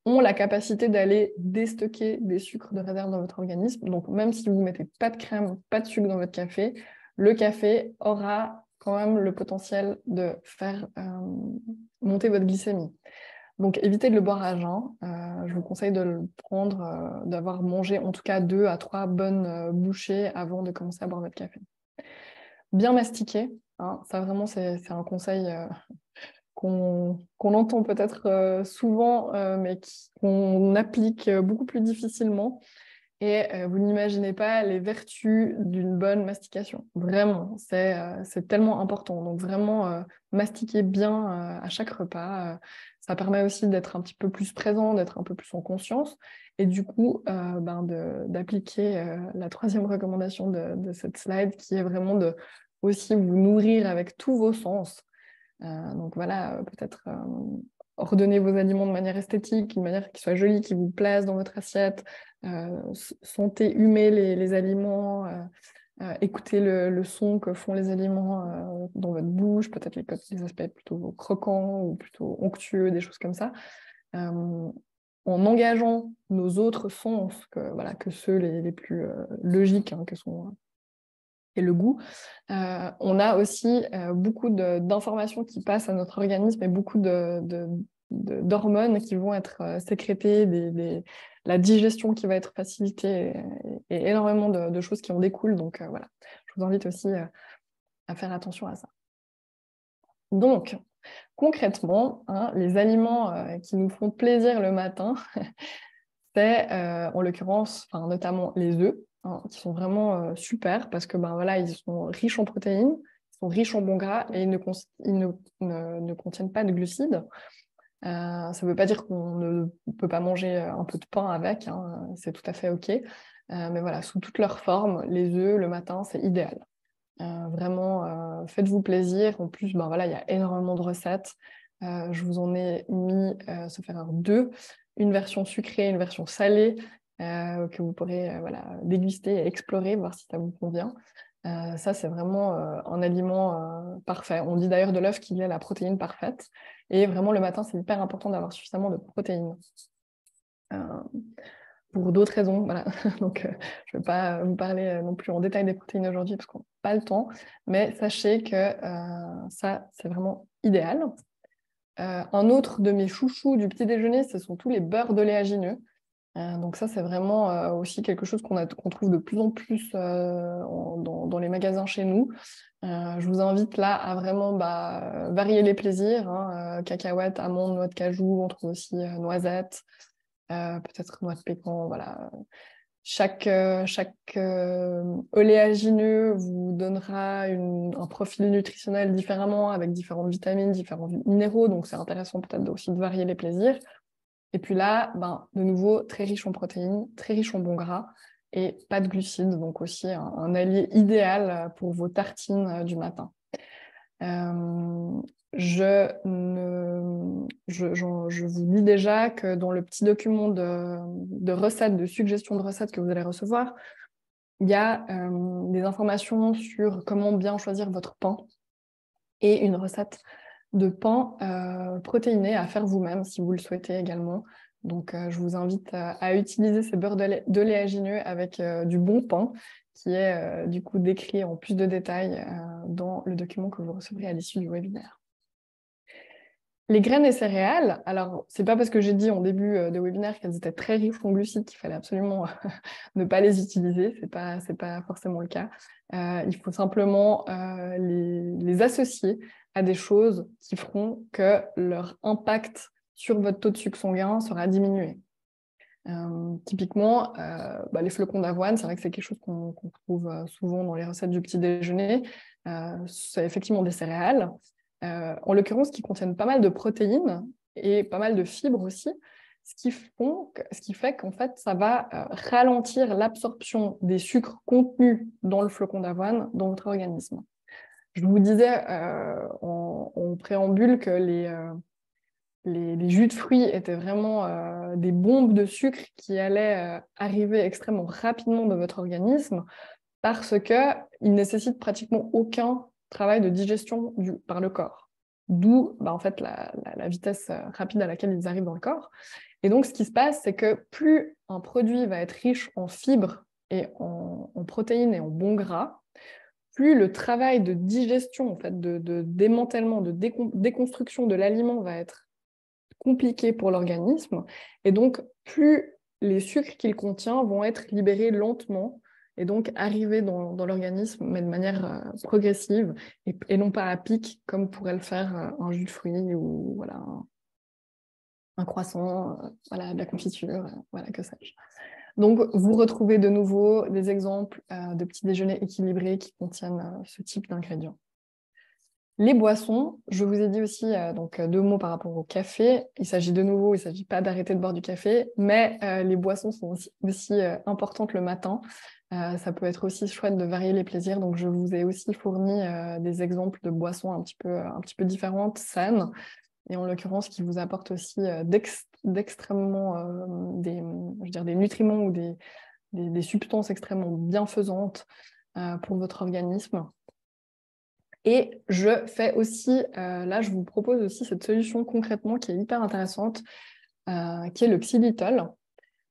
ont la capacité d'aller déstocker des sucres de réserve dans votre organisme. Donc, même si vous ne mettez pas de crème, pas de sucre dans votre café, le café aura quand même le potentiel de faire monter votre glycémie. Donc, évitez de le boire à jeun. Je vous conseille de le prendre, d'avoir mangé en tout cas 2 à 3 bonnes bouchées avant de commencer à boire votre café. Bien mastiquer, hein, ça vraiment c'est un conseil qu'on entend peut-être souvent, mais qu'on applique beaucoup plus difficilement. Et vous n'imaginez pas les vertus d'une bonne mastication. Vraiment, c'est tellement important. Donc vraiment, mastiquer bien à chaque repas. Ça permet aussi d'être un petit peu plus présent, d'être un peu plus en conscience. Et du coup, d'appliquer la 3e recommandation de cette slide, qui est vraiment de aussi vous nourrir avec tous vos sens. Donc voilà, peut-être ordonner vos aliments de manière esthétique, une manière qui soit jolie, qui vous plaise dans votre assiette. Sentez, humer les aliments, écoutez le son que font les aliments dans votre bouche, peut-être les aspects plutôt croquants ou plutôt onctueux, des choses comme ça. En engageant nos autres sens que ceux les plus logiques, hein, que sont et le goût. On a aussi beaucoup d'informations qui passent à notre organisme et beaucoup d'hormones qui vont être sécrétées, la digestion qui va être facilitée et énormément de choses qui en découlent. Donc voilà, je vous invite aussi à faire attention à ça. Donc, concrètement, hein, les aliments qui nous font plaisir le matin, c'est en l'occurrence, notamment les œufs, hein, qui sont vraiment super parce que voilà, ils sont riches en protéines, ils sont riches en bons gras et ils ne contiennent pas de glucides. Ça ne veut pas dire qu'on ne peut pas manger un peu de pain avec, hein, c'est tout à fait OK. Mais voilà, sous toutes leurs formes, les œufs le matin, c'est idéal. Vraiment, faites-vous plaisir. En plus, voilà, il y a énormément de recettes. Je vous en ai mis, sauf erreur, 2. Une version sucrée, une version salée, que vous pourrez déguster et explorer, voir si ça vous convient. Ça, c'est vraiment un aliment parfait. On dit d'ailleurs de l'œuf qu'il est la protéine parfaite. Et vraiment, le matin, c'est hyper important d'avoir suffisamment de protéines. Pour d'autres raisons, voilà. Donc, je ne vais pas vous parler non plus en détail des protéines aujourd'hui parce qu'on n'a pas le temps. Mais sachez que ça, c'est vraiment idéal. Un autre de mes chouchous du petit déjeuner, ce sont tous les beurres d'oléagineux. Donc ça, c'est vraiment aussi quelque chose qu'on trouve de plus en plus dans les magasins chez nous. Je vous invite là à vraiment varier les plaisirs, hein, cacahuètes, amandes, noix de cajou, on trouve aussi noisettes, peut-être noix de pécan, voilà. Chaque oléagineux vous donnera un profil nutritionnel différemment, avec différentes vitamines, différents minéraux, donc c'est intéressant peut-être aussi de varier les plaisirs. Et puis là, de nouveau, très riche en protéines, très riche en bons gras et pas de glucides, donc aussi un allié idéal pour vos tartines du matin. Je vous dis déjà que dans le petit document de recettes, de suggestions de recettes que vous allez recevoir, il y a des informations sur comment bien choisir votre pain et une recette de pain protéiné à faire vous-même si vous le souhaitez également. Donc, je vous invite à utiliser ces beurres d'oléagineux avec du bon pain qui est du coup décrit en plus de détails dans le document que vous recevrez à l'issue du webinaire. Les graines et céréales, alors c'est pas parce que j'ai dit en début de webinaire qu'elles étaient très riches en glucides qu'il fallait absolument ne pas les utiliser, c'est pas forcément le cas. Il faut simplement les associer à des choses qui feront que leur impact sur votre taux de sucre sanguin sera diminué. Typiquement, les flocons d'avoine, c'est vrai que c'est quelque chose qu'on trouve souvent dans les recettes du petit déjeuner. C'est effectivement des céréales, en l'occurrence qui contiennent pas mal de protéines et pas mal de fibres aussi, ce qui fait qu'en fait, ça va ralentir l'absorption des sucres contenus dans le flocon d'avoine dans votre organisme. Je vous disais en préambule que les jus de fruits étaient vraiment des bombes de sucre qui allaient arriver extrêmement rapidement dans votre organisme parce qu'ils ne nécessitent pratiquement aucun travail de digestion par le corps. D'où en fait, la vitesse rapide à laquelle ils arrivent dans le corps. Et donc, ce qui se passe, c'est que plus un produit va être riche en fibres et en protéines et en bons gras, plus le travail de digestion, en fait, de démantèlement, de déconstruction de l'aliment va être compliqué pour l'organisme. Et donc, plus les sucres qu'il contient vont être libérés lentement et donc arriver dans l'organisme, mais de manière progressive et non pas à pic, comme pourrait le faire un jus de fruits ou voilà, un croissant, voilà, de la confiture, voilà, que sais-je. Donc, vous retrouvez de nouveau des exemples de petits déjeuners équilibrés qui contiennent ce type d'ingrédients. Les boissons, je vous ai dit aussi donc, 2 mots par rapport au café. Il s'agit de nouveau, il ne s'agit pas d'arrêter de boire du café, mais les boissons sont aussi importantes le matin. Ça peut être aussi chouette de varier les plaisirs. Donc, je vous ai aussi fourni des exemples de boissons un petit peu différentes, saines, et en l'occurrence qui vous apportent aussi d'extrêmement des nutriments ou des substances extrêmement bienfaisantes pour votre organisme. Et je fais aussi, là je vous propose aussi cette solution concrètement qui est hyper intéressante, qui est le xylitol.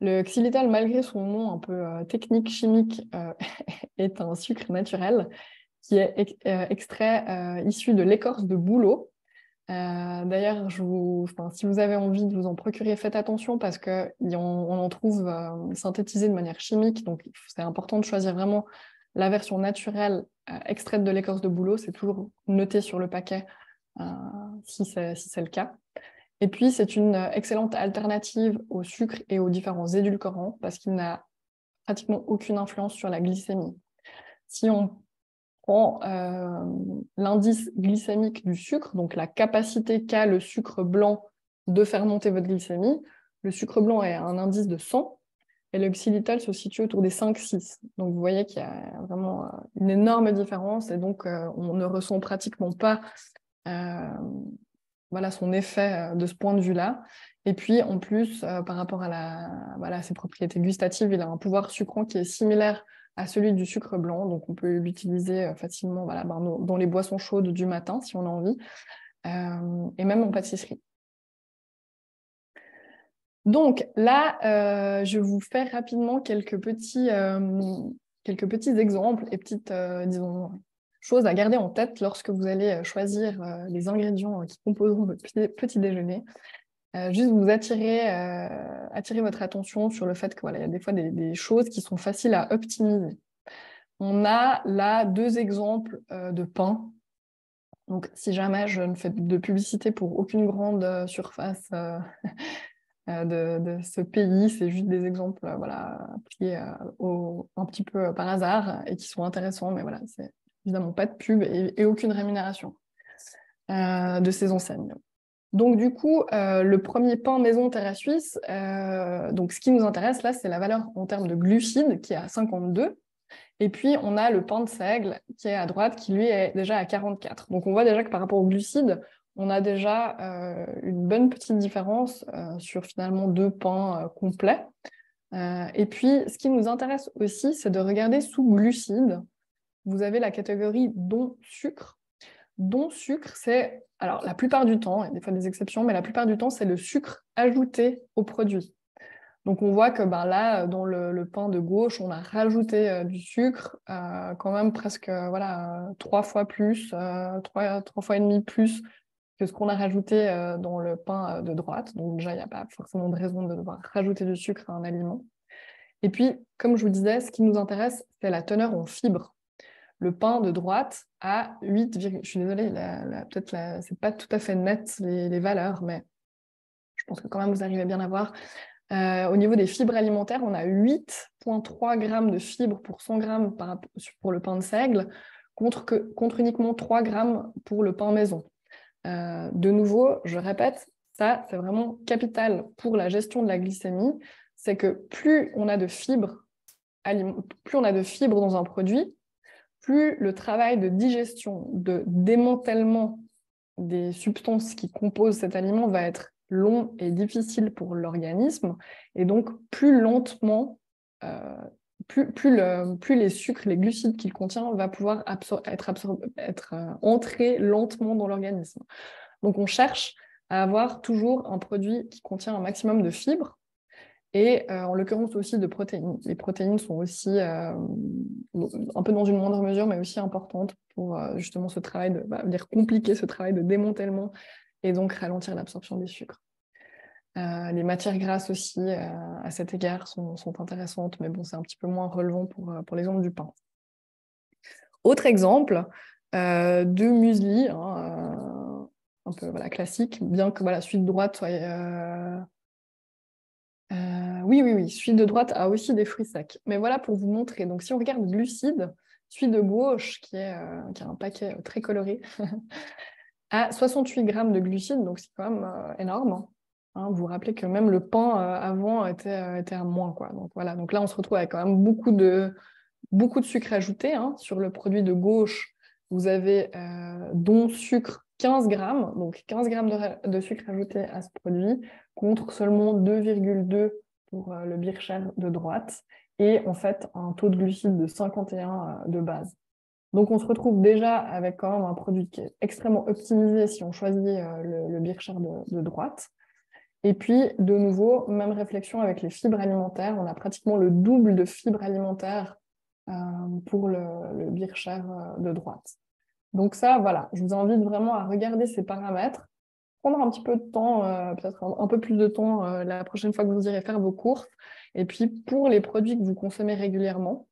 Le xylitol, malgré son nom un peu technique, chimique, est un sucre naturel qui est extrait issu de l'écorce de bouleau. D'ailleurs, si vous avez envie de vous en procurer, faites attention parce qu'on en trouve synthétisé de manière chimique, donc c'est important de choisir vraiment la version naturelle extraite de l'écorce de bouleau. C'est toujours noté sur le paquet si c'est le cas. Et puis, c'est une excellente alternative au sucre et aux différents édulcorants parce qu'il n'a pratiquement aucune influence sur la glycémie. Si on prend l'indice glycémique du sucre, donc la capacité qu'a le sucre blanc de faire monter votre glycémie, le sucre blanc est un indice de 100 et le xylitol se situe autour des 5-6. Donc vous voyez qu'il y a vraiment une énorme différence et donc on ne ressent pratiquement pas son effet de ce point de vue-là. Et puis en plus, par rapport à ses propriétés gustatives, il a un pouvoir sucrant qui est similaire à celui du sucre blanc, donc on peut l'utiliser facilement dans les boissons chaudes du matin si on a envie, et même en pâtisserie. Donc là, je vous fais rapidement quelques petits exemples et petites, choses à garder en tête lorsque vous allez choisir les ingrédients qui composeront votre petit déjeuner. Juste vous attirer votre attention sur le fait qu'il y a des fois des choses qui sont faciles à optimiser. On a là 2 exemples de pain. Donc, si jamais je ne fais de publicité pour aucune grande surface de ce pays, c'est juste des exemples pris un petit peu par hasard et qui sont intéressants, mais voilà, c'est évidemment pas de pub et aucune rémunération de ces enseignes. Donc, du coup, le premier pain maison terre suisse, donc ce qui nous intéresse là, c'est la valeur en termes de glucides qui est à 52. Et puis, on a le pain de seigle qui est à droite, qui lui est déjà à 44. Donc, on voit déjà que par rapport aux glucides, on a déjà une bonne petite différence sur finalement 2 pains complets. Et puis, ce qui nous intéresse aussi, c'est de regarder sous glucides. Vous avez la catégorie don sucre. Don sucre, c'est, alors la plupart du temps, il y a des fois des exceptions, mais la plupart du temps, c'est le sucre ajouté au produit. Donc on voit que là, dans le pain de gauche, on a rajouté du sucre, quand même presque 3 fois plus, 3 fois et demi plus que ce qu'on a rajouté dans le pain de droite. Donc déjà, il n'y a pas forcément de raison de devoir rajouter du sucre à un aliment. Et puis, comme je vous disais, ce qui nous intéresse, c'est la teneur en fibres. Le pain de droite a 8, je suis désolée, c'est pas tout à fait net les valeurs, mais je pense que quand même vous arrivez bien à voir. Au niveau des fibres alimentaires, on a 8,3 grammes de fibres pour 100 grammes pour le pain de seigle, contre uniquement 3 grammes pour le pain maison. De nouveau, je répète, ça c'est vraiment capital pour la gestion de la glycémie, c'est que plus on a de fibres dans un produit, plus le travail de digestion, de démantèlement des substances qui composent cet aliment va être long et difficile pour l'organisme, et donc plus lentement, plus les sucres, les glucides qu'il contient va pouvoir être entré lentement dans l'organisme. Donc on cherche à avoir toujours un produit qui contient un maximum de fibres, et en l'occurrence aussi de protéines. Les protéines sont aussi un peu dans une moindre mesure, mais aussi importantes pour justement ce travail compliquer ce travail de démantèlement et donc ralentir l'absorption des sucres. Les matières grasses aussi, à cet égard, sont intéressantes, mais bon, c'est un petit peu moins relevant pour l'exemple du pain. Autre exemple de muesli, hein, un peu classique, bien que suite de droite soit... oui, suite de droite a aussi des fruits secs. Mais voilà pour vous montrer. Donc si on regarde glucides, suite de gauche, qui a un paquet très coloré, a 68 grammes de glucides, donc c'est quand même énorme. Hein, vous vous rappelez que même le pain avant était à moins, quoi. Donc voilà, donc là on se retrouve avec quand même beaucoup de sucre ajouté. Hein. Sur le produit de gauche, vous avez dont sucre 15 grammes, donc 15 grammes de sucre ajouté à ce produit, contre seulement 2,2 pour le Bircher de droite, et en fait un taux de glucides de 51 de base. Donc on se retrouve déjà avec quand même un produit qui est extrêmement optimisé si on choisit le Bircher de droite. Et puis, de nouveau, même réflexion avec les fibres alimentaires. On a pratiquement le double de fibres alimentaires pour le Bircher de droite. Donc ça, voilà, je vous invite vraiment à regarder ces paramètres, prendre un petit peu de temps, peut-être un peu plus de temps la prochaine fois que vous irez faire vos courses. Et puis, pour les produits que vous consommez régulièrement,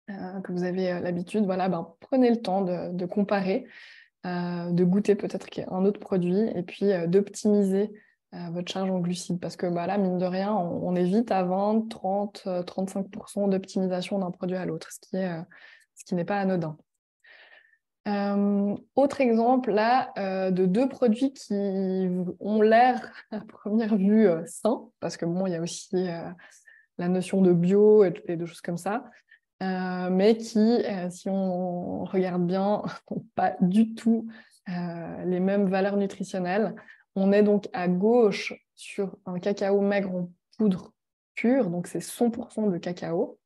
que vous avez l'habitude, prenez le temps de comparer, de goûter peut-être un autre produit et puis d'optimiser votre charge en glucides. Parce que là, mine de rien, on est vite à 20, 30, 35% d'optimisation d'un produit à l'autre, ce qui n'est pas anodin. Autre exemple là de deux produits qui ont l'air à première vue sains, parce que bon, il y a aussi la notion de bio et des choses comme ça, mais qui, si on regarde bien, n'ont pas du tout les mêmes valeurs nutritionnelles. On est donc à gauche sur un cacao maigre en poudre pure, donc c'est 100% de cacao.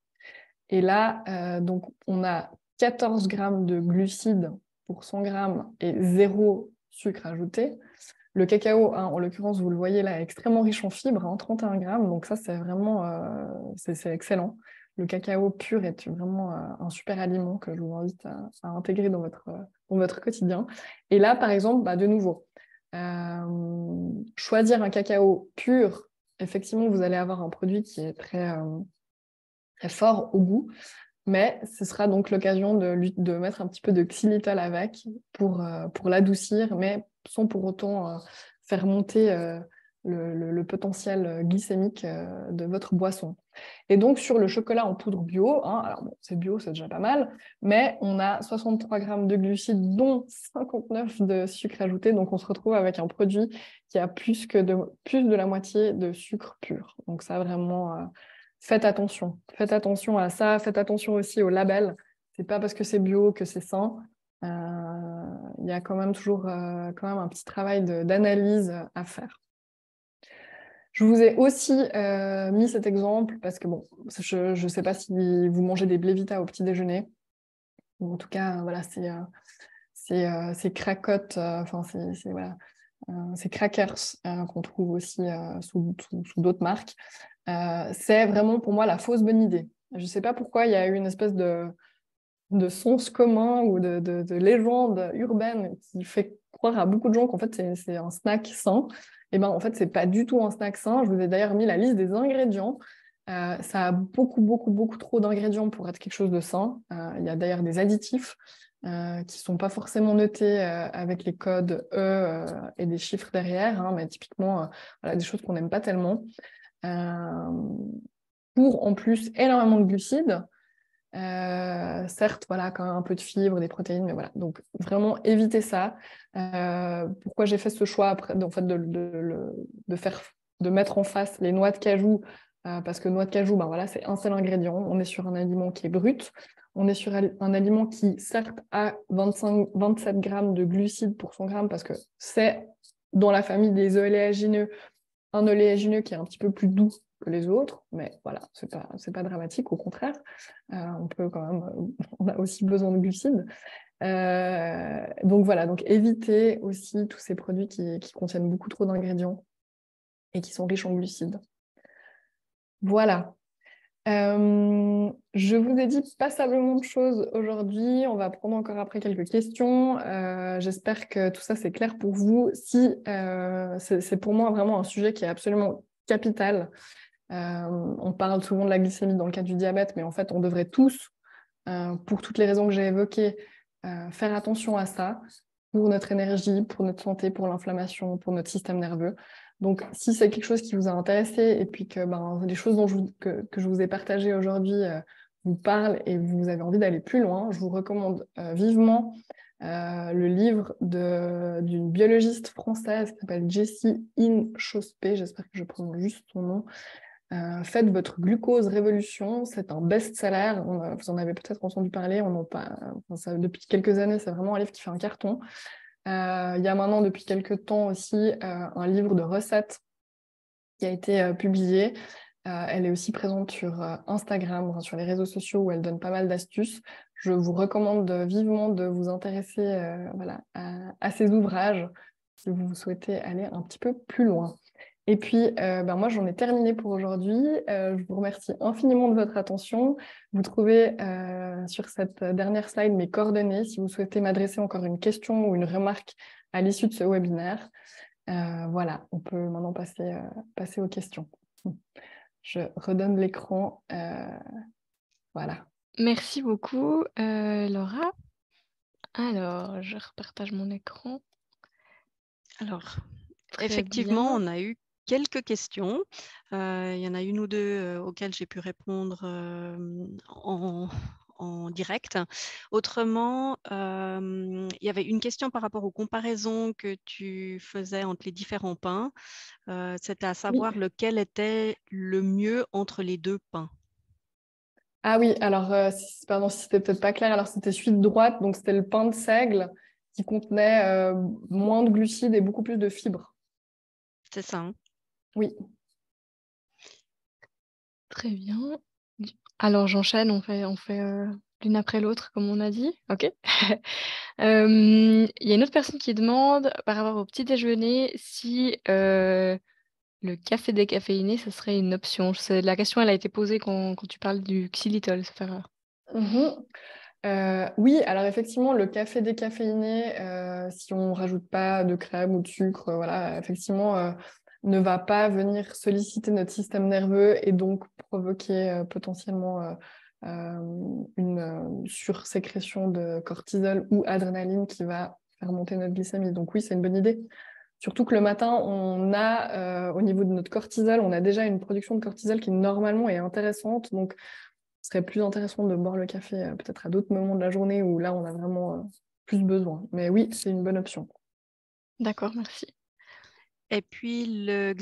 Et là, donc on a 14 grammes de glucides pour 100 grammes et 0 sucre ajouté. Le cacao, hein, en l'occurrence, vous le voyez là, est extrêmement riche en fibres, hein, 31 grammes, donc ça c'est vraiment c'est excellent. Le cacao pur est vraiment un super aliment que je vous invite à intégrer dans votre quotidien. Et là, par exemple, de nouveau, choisir un cacao pur, effectivement, vous allez avoir un produit qui est très, très fort au goût, mais ce sera donc l'occasion de mettre un petit peu de xylitol avec pour l'adoucir, mais sans pour autant faire monter le potentiel glycémique de votre boisson. Et donc, sur le chocolat en poudre bio, hein, alors bon, c'est bio, c'est déjà pas mal, mais on a 63 grammes de glucides, dont 59 de sucre ajouté. Donc, on se retrouve avec un produit qui a plus de la moitié de sucre pur. Donc, ça, vraiment, faites attention à ça. Faites attention aussi au label. C'est pas parce que c'est bio que c'est sain. Il y a quand même toujours quand même un petit travail d'analyse à faire. Je vous ai aussi mis cet exemple parce que bon, je ne sais pas si vous mangez des Blévita au petit déjeuner. Ou en tout cas, voilà, c'est cracottes, enfin c'est crackers qu'on trouve aussi sous d'autres marques. C'est vraiment pour moi la fausse bonne idée. Je ne sais pas pourquoi il y a eu une espèce de sens commun ou de légende urbaine qui fait croire à beaucoup de gens qu'en fait c'est un snack sain. Et ben en fait c'est pas du tout un snack sain. Je vous ai d'ailleurs mis la liste des ingrédients. Ça a beaucoup trop d'ingrédients pour être quelque chose de sain. Il y a d'ailleurs des additifs qui sont pas forcément notés avec les codes E et des chiffres derrière, hein, mais typiquement voilà, des choses qu'on n'aime pas tellement. Pour en plus énormément de glucides. Certes, voilà, quand même un peu de fibres, des protéines, mais voilà. Donc, vraiment, évitez ça. Pourquoi j'ai fait ce choix après, en fait, de mettre en face les noix de cajou, parce que noix de cajou, voilà, c'est un seul ingrédient. On est sur un aliment qui est brut. On est sur un aliment qui, certes, a 27 grammes de glucides pour 100 grammes, parce que c'est dans la famille des oléagineux, un oléagineux qui est un petit peu plus doux que les autres, mais voilà, c'est pas dramatique, au contraire. On peut quand même, on a aussi besoin de glucides. Donc voilà, donc évitez aussi tous ces produits qui contiennent beaucoup trop d'ingrédients et qui sont riches en glucides. Voilà. Je vous ai dit passablement de choses aujourd'hui. On va prendre encore après quelques questions. J'espère que tout ça, c'est clair pour vous. Si c'est pour moi vraiment un sujet qui est absolument capital. On parle souvent de la glycémie dans le cas du diabète, mais en fait, on devrait tous, pour toutes les raisons que j'ai évoquées, faire attention à ça pour notre énergie, pour notre santé, pour l'inflammation, pour notre système nerveux. Donc, si c'est quelque chose qui vous a intéressé et puis que les choses que je vous ai partagées aujourd'hui vous parlent et vous avez envie d'aller plus loin, je vous recommande vivement le livre d'une biologiste française qui s'appelle Jessie Inchauspé, j'espère que je prononce juste son nom. Faites votre glucose révolution, c'est un best-seller. Vous en avez peut-être entendu parler. Depuis quelques années, c'est vraiment un livre qui fait un carton. Il y a maintenant, depuis quelques temps aussi, un livre de recettes qui a été publié. Elle est aussi présente sur Instagram, sur les réseaux sociaux où elle donne pas mal d'astuces. Je vous recommande vivement de vous intéresser à ces ouvrages si vous souhaitez aller un petit peu plus loin. Et puis, moi, j'en ai terminé pour aujourd'hui. Je vous remercie infiniment de votre attention. Vous trouvez sur cette dernière slide mes coordonnées si vous souhaitez m'adresser encore une question ou une remarque à l'issue de ce webinaire. Voilà, on peut maintenant passer aux questions. Je redonne l'écran. Voilà. Merci beaucoup, Laura. Alors, je repartage mon écran. Alors, très Effectivement, bien. on a eu quelques questions. Il y en a une ou deux auxquelles j'ai pu répondre en direct. Autrement, il y avait une question par rapport aux comparaisons que tu faisais entre les différents pains. C'était à savoir Oui. lequel était le mieux entre les deux pains. Ah oui, alors, pardon si c'était peut-être pas clair, alors c'était celui de droite, donc c'était le pain de seigle qui contenait moins de glucides et beaucoup plus de fibres. C'est ça, hein? Oui. Très bien. Alors, j'enchaîne, on fait l'une après l'autre, comme on a dit. OK. Il y a une autre personne qui demande, par rapport au petit déjeuner, si le café décaféiné, ce serait une option. La question, elle a été posée quand tu parles du xylitol, cette erreur. Mhm. Oui, alors effectivement, le café décaféiné, si on rajoute pas de crème ou de sucre, voilà, effectivement, ne va pas venir solliciter notre système nerveux et donc provoquer potentiellement une sursécrétion de cortisol ou adrénaline qui va faire monter notre glycémie. Donc oui, c'est une bonne idée. Surtout que le matin, on a, au niveau de notre cortisol, on a déjà une production de cortisol qui normalement est intéressante. Donc, ce serait plus intéressant de boire le café peut-être à d'autres moments de la journée où là, on a vraiment plus besoin. Mais oui, c'est une bonne option. D'accord, merci. Et puis le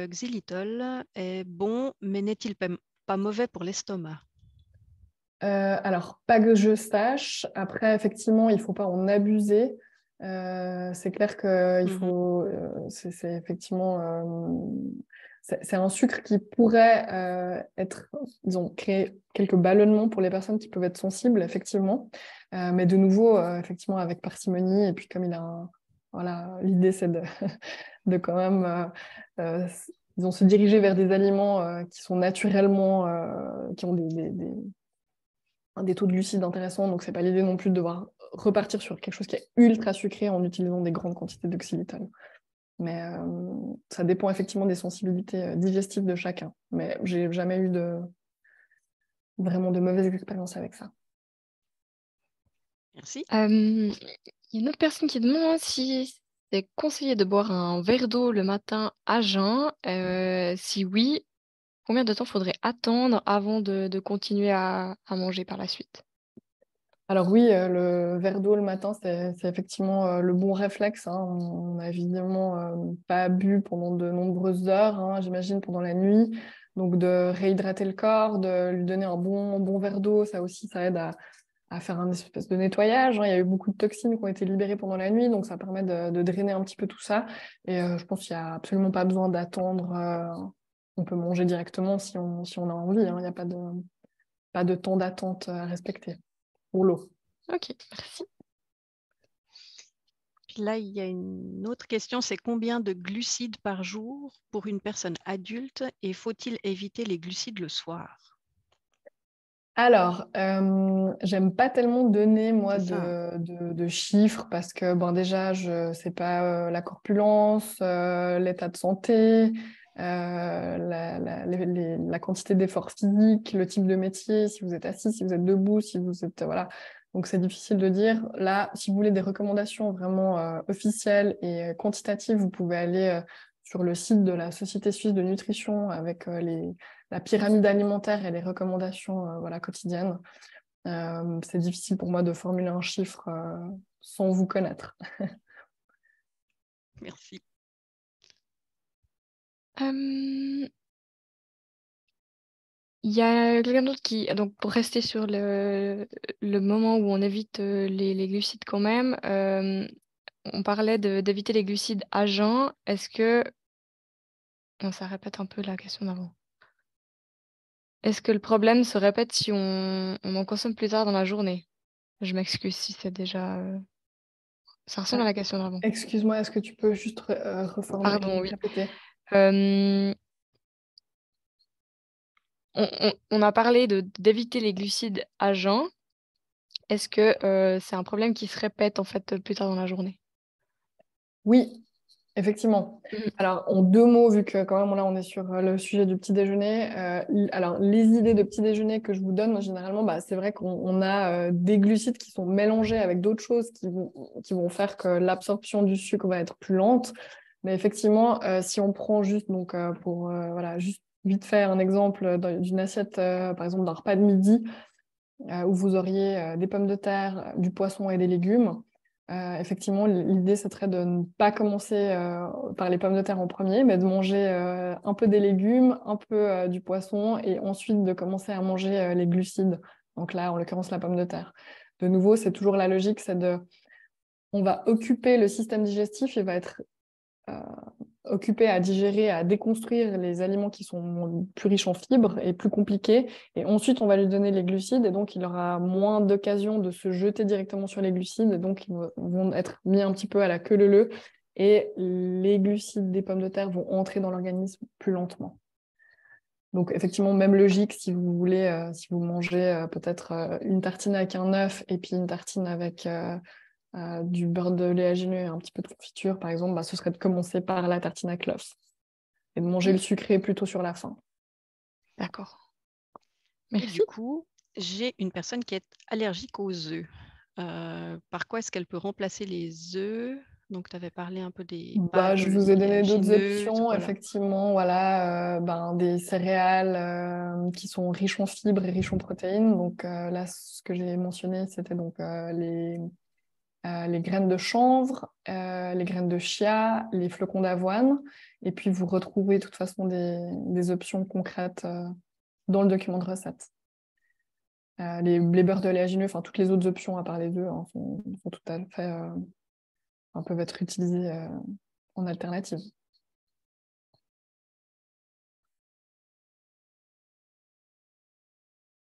xylitol est bon, mais n'est-il pas mauvais pour l'estomac? Alors, pas que je sache. Après, effectivement, il ne faut pas en abuser. C'est clair qu'il faut. C'est effectivement. C'est un sucre qui pourrait disons, créer quelques ballonnements pour les personnes qui peuvent être sensibles, effectivement. Mais de nouveau, effectivement, avec parcimonie. Et puis, comme il a voilà, l'idée, c'est de quand même disons, se diriger vers des aliments qui sont naturellement, qui ont des taux de glucides intéressants, donc c'est pas l'idée non plus de devoir repartir sur quelque chose qui est ultra sucré en utilisant des grandes quantités de xylitol. Mais ça dépend effectivement des sensibilités digestives de chacun. Mais j'ai jamais eu vraiment de mauvaises expériences avec ça. Merci. Il y a une autre personne qui demande si c'est conseillé de boire un verre d'eau le matin à jeun. Si oui, combien de temps faudrait attendre avant de continuer à manger par la suite? Alors oui, le verre d'eau le matin, c'est effectivement le bon réflexe, hein. On n'a évidemment pas bu pendant de nombreuses heures, hein, j'imagine, pendant la nuit. Donc de réhydrater le corps, de lui donner un bon verre d'eau, ça aussi, ça aide à faire un espèce de nettoyage, hein. Il y a eu beaucoup de toxines qui ont été libérées pendant la nuit, donc ça permet de drainer un petit peu tout ça. Et je pense qu'il n'y a absolument pas besoin d'attendre. On peut manger directement si on a envie, hein. Il n'y a pas de temps d'attente à respecter pour l'eau. Ok, merci. Puis là, il y a une autre question, c'est combien de glucides par jour pour une personne adulte et faut-il éviter les glucides le soir? Alors, j'aime pas tellement donner, moi, C'est ça. de chiffres parce que, bon, déjà, je sais pas la corpulence, l'état de santé, la quantité d'efforts physiques, le type de métier, si vous êtes assis, si vous êtes debout, si vous êtes... voilà. Donc, c'est difficile de dire. Là, si vous voulez des recommandations vraiment officielles et quantitatives, vous pouvez aller sur le site de la Société suisse de nutrition avec la pyramide alimentaire et les recommandations voilà, quotidiennes. C'est difficile pour moi de formuler un chiffre sans vous connaître. Merci. Il y a quelqu'un d'autre qui, donc pour rester sur le moment où on évite les glucides quand même, on parlait d'éviter les glucides à jeun. Est-ce que... Non, ça répète un peu la question d'avant. Est-ce que le problème se répète si on en consomme plus tard dans la journée? Je m'excuse si c'est déjà... Ça ressemble à la question d'avant. Excuse-moi, est-ce que tu peux juste Pardon, oui. répéter? On a parlé d'éviter les glucides à jeun. Est-ce que c'est un problème qui se répète en fait plus tard dans la journée? Oui, effectivement. Mhm. Alors, en deux mots, vu que quand même là, on est sur le sujet du petit déjeuner. Alors, les idées de petit déjeuner que je vous donne, généralement, bah, c'est vrai qu'on a des glucides qui sont mélangés avec d'autres choses qui vont faire que l'absorption du sucre va être plus lente. Mais effectivement, si on prend juste, donc, pour voilà, juste vite faire un exemple d'une assiette, par exemple, d'un repas de midi, où vous auriez des pommes de terre, du poisson et des légumes. Effectivement, l'idée, ce serait de ne pas commencer par les pommes de terre en premier, mais de manger un peu des légumes, un peu du poisson, et ensuite de commencer à manger les glucides. Donc là, en l'occurrence, la pomme de terre. De nouveau, c'est toujours la logique, c'est on va occuper le système digestif et va être euh, occupé à digérer, à déconstruire les aliments qui sont plus riches en fibres et plus compliqués. Et ensuite, on va lui donner les glucides. Et donc, il aura moins d'occasion de se jeter directement sur les glucides. Et donc, ils vont être mis un petit peu à la queue leu-leu. Et les glucides des pommes de terre vont entrer dans l'organisme plus lentement. Donc, effectivement, même logique, si vous voulez, si vous mangez peut-être une tartine avec un œuf et puis une tartine avec du beurre de léagineux et un petit peu de confiture, par exemple, bah, ce serait de commencer par la tartine à cloves et de manger le sucré plutôt sur la fin. D'accord. Et Merci. du coup, j'ai une personne qui est allergique aux œufs. Par quoi est-ce qu'elle peut remplacer les œufs? Donc, tu avais parlé un peu des Bah, pâtes je vous ai donné d'autres oléagineuses. options, Voilà. effectivement, voilà, des céréales qui sont riches en fibres et riches en protéines. Donc là, ce que j'ai mentionné, c'était donc les graines de chanvre, les graines de chia, les flocons d'avoine. Et puis, vous retrouvez de toute façon des options concrètes dans le document de recette. Les beurres de léagineux, enfin toutes les autres options à part les œufs, hein, sont tout à fait, peuvent être utilisées en alternative.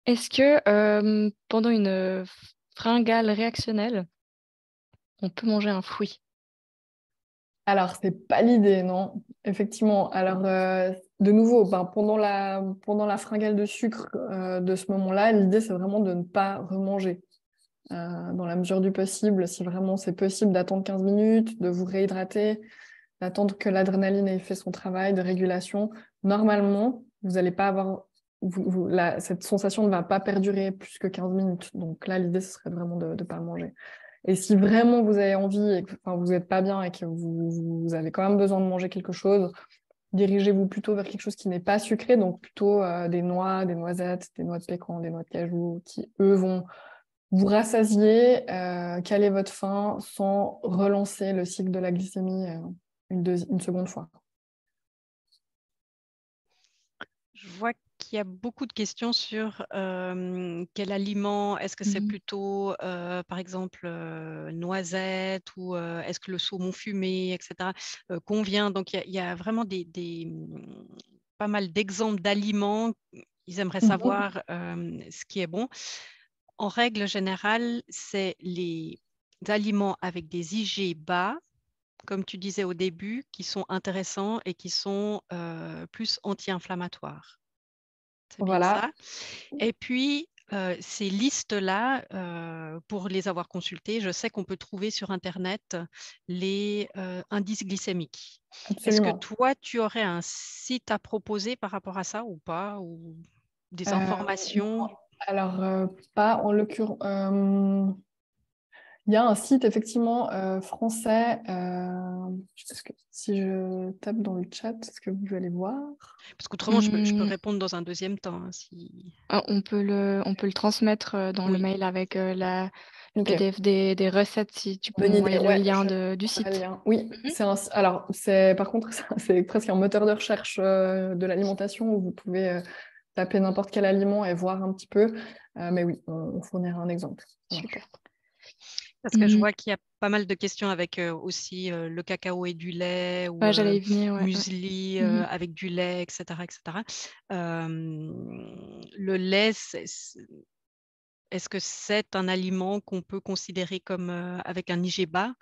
Est-ce que pendant une fringale réactionnelle, on peut manger un fruit? Alors, c'est pas l'idée, non. Effectivement. Alors, de nouveau, ben, pendant la fringale de sucre de ce moment-là, l'idée, c'est vraiment de ne pas remanger. Dans la mesure du possible, si vraiment c'est possible d'attendre 15 minutes, de vous réhydrater, d'attendre que l'adrénaline ait fait son travail de régulation. Normalement, vous n'allez pas avoir... cette sensation ne va pas perdurer plus que 15 minutes. Donc là, l'idée, ce serait vraiment de ne pas manger. Et si vraiment vous avez envie et que vous n'êtes pas bien et que vous avez quand même besoin de manger quelque chose, dirigez-vous plutôt vers quelque chose qui n'est pas sucré, donc plutôt des noix, des noisettes, des noix de pécan, des noix de cajou, qui, eux, vont vous rassasier, caler votre faim sans relancer le cycle de la glycémie une seconde fois. Je vois qu'il y a beaucoup de questions sur quel aliment, est-ce que c'est plutôt, par exemple, noisettes ou est-ce que le saumon fumé, etc., convient. Donc, il y a vraiment pas mal d'exemples d'aliments. Ils aimeraient savoir ce qui est bon. En règle générale, c'est les aliments avec des IG bas, comme tu disais au début, qui sont intéressants et qui sont plus anti-inflammatoires. C'est bien Voilà. ça. Et puis, ces listes-là, pour les avoir consultées, je sais qu'on peut trouver sur Internet les indices glycémiques. Est-ce que Absolument. toi, tu aurais un site à proposer par rapport à ça ou pas, ou des Non, informations? alors, pas en l'occurrence. Il y a un site effectivement français. Si je tape dans le chat, est-ce que vous allez voir? Parce qu'autrement, je peux Hum, répondre dans un deuxième temps, hein, si... on peut le transmettre dans le Oui. mail avec le Ok, PDF des recettes si tu peux bonne idée. m'envoyer le Ouais, lien je du ferai le site. lien. Oui, Mhm. alors c'est par contre c'est presque un moteur de recherche de l'alimentation où vous pouvez taper n'importe quel aliment et voir un petit peu. Mais oui, on fournira un exemple. Ça Super. marche. Parce que je Hum, vois qu'il y a pas mal de questions avec aussi le cacao et du lait ou ouais, j'allais y venir, ouais. muesli Mhm. avec du lait, etc. etc. Le lait, est-ce que c'est un aliment qu'on peut considérer comme avec un IG bas?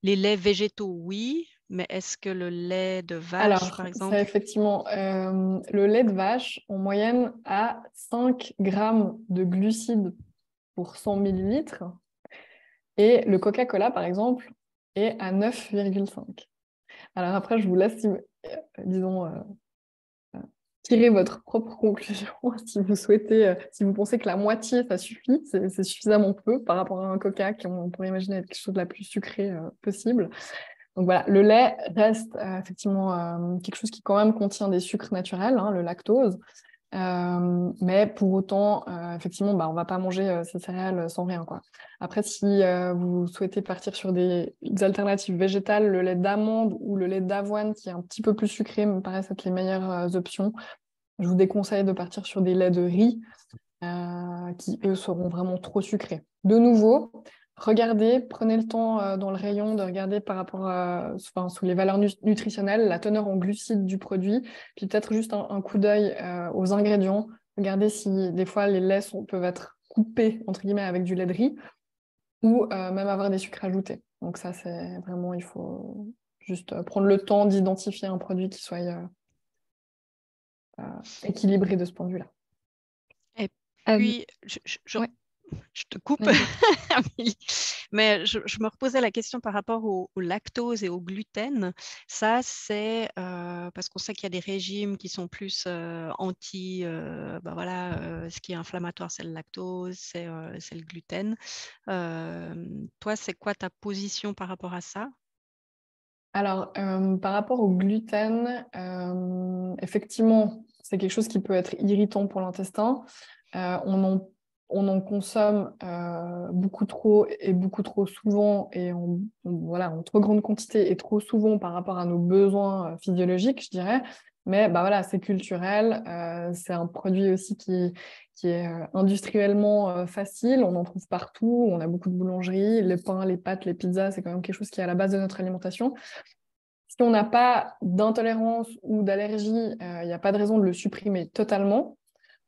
Les laits végétaux, oui, mais est-ce que le lait de vache, Alors, par c'est exemple? effectivement le lait de vache en moyenne a 5 grammes de glucides pour 100 millilitres et le Coca-Cola, par exemple, est à 9,5. Alors après, je vous laisse, disons, tirer votre propre conclusion si vous souhaitez, si vous pensez que la moitié, ça suffit, c'est suffisamment peu par rapport à un Coca qu'on pourrait imaginer être quelque chose de la plus sucrée possible. Donc voilà, le lait reste effectivement quelque chose qui quand même contient des sucres naturels, hein, le lactose. Mais pour autant, effectivement, on ne va pas manger ces céréales sans rien, quoi. Après, si vous souhaitez partir sur des alternatives végétales, le lait d'amande ou le lait d'avoine, qui est un petit peu plus sucré, me paraissent être les meilleures options. Je vous déconseille de partir sur des laits de riz qui, eux, seront vraiment trop sucrés. De nouveau, regardez, prenez le temps dans le rayon de regarder par rapport sous les valeurs nutritionnelles, la teneur en glucides du produit, puis peut-être juste un coup d'œil aux ingrédients. Regardez si des fois les laits peuvent être coupés, entre guillemets, avec du lait de riz ou même avoir des sucres ajoutés. Donc ça, c'est vraiment, il faut juste prendre le temps d'identifier un produit qui soit équilibré de ce point de vue-là. Et Euh, puis, ouais, je te coupe, vas-y. Amélie. Mais je me reposais la question par rapport au lactose et au gluten. Ça, c'est parce qu'on sait qu'il y a des régimes qui sont plus anti, ce qui est inflammatoire, c'est le lactose, c'est le gluten. Toi, c'est quoi ta position par rapport à ça? Alors, par rapport au gluten, effectivement, c'est quelque chose qui peut être irritant pour l'intestin. On en consomme beaucoup trop et beaucoup trop souvent et voilà, en trop grande quantité et trop souvent par rapport à nos besoins physiologiques, je dirais. Mais voilà, c'est culturel. C'est un produit aussi qui est industriellement facile. On en trouve partout. On a beaucoup de boulangeries. Les pains, les pâtes, les pizzas, c'est quand même quelque chose qui est à la base de notre alimentation. Si on n'a pas d'intolérance ou d'allergie, il n'y a pas de raison de le supprimer totalement.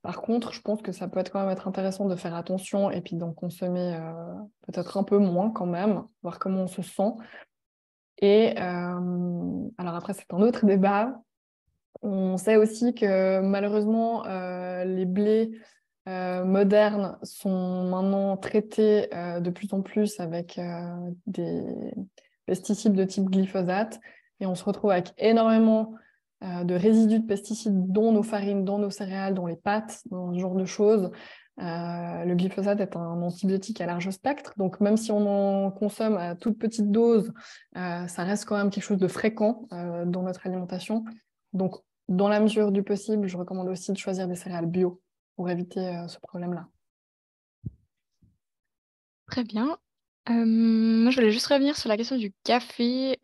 Par contre, je pense que ça peut quand même être intéressant de faire attention et puis d'en consommer peut-être un peu moins quand même, voir comment on se sent. Et alors après, c'est un autre débat. On sait aussi que malheureusement, les blés modernes sont maintenant traités de plus en plus avec des pesticides de type glyphosate. Et on se retrouve avec énormément de résidus de pesticides dans nos farines, dans nos céréales, dans les pâtes, dans ce genre de choses. Le glyphosate est un antibiotique à large spectre, donc même si on en consomme à toute petite dose, ça reste quand même quelque chose de fréquent dans notre alimentation. Donc, dans la mesure du possible, je recommande aussi de choisir des céréales bio pour éviter ce problème-là. Très bien. Moi, je voulais juste revenir sur la question du café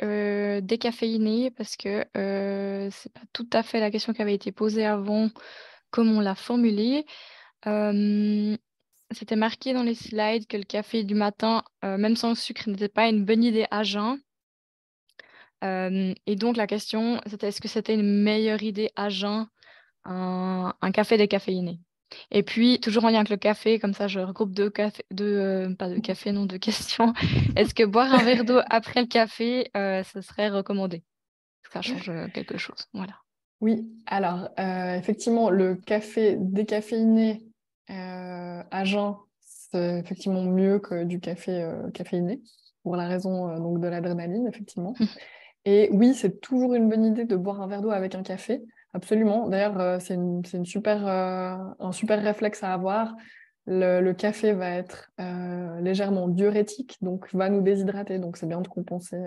décaféiné parce que c'est pas tout à fait la question qui avait été posée avant, comme on l'a formulée. Euh, C'était marqué dans les slides que le café du matin, même sans sucre, n'était pas une bonne idée à jeun. Et donc la question, c'était est-ce que c'était une meilleure idée à jeun, un café décaféiné? Et puis, toujours en lien avec le café, comme ça, je regroupe pas de café, non, deux questions. Est-ce que boire un verre d'eau après le café, ce serait recommandé? Est-ce que ça change quelque chose? Voilà. Oui, alors effectivement, le café décaféiné à jeun, c'est effectivement mieux que du café caféiné, pour la raison donc de l'adrénaline, effectivement. Et oui, c'est toujours une bonne idée de boire un verre d'eau avec un café, absolument. D'ailleurs, c'est une super, un super réflexe à avoir. Le café va être légèrement diurétique, donc va nous déshydrater, donc c'est bien de compenser.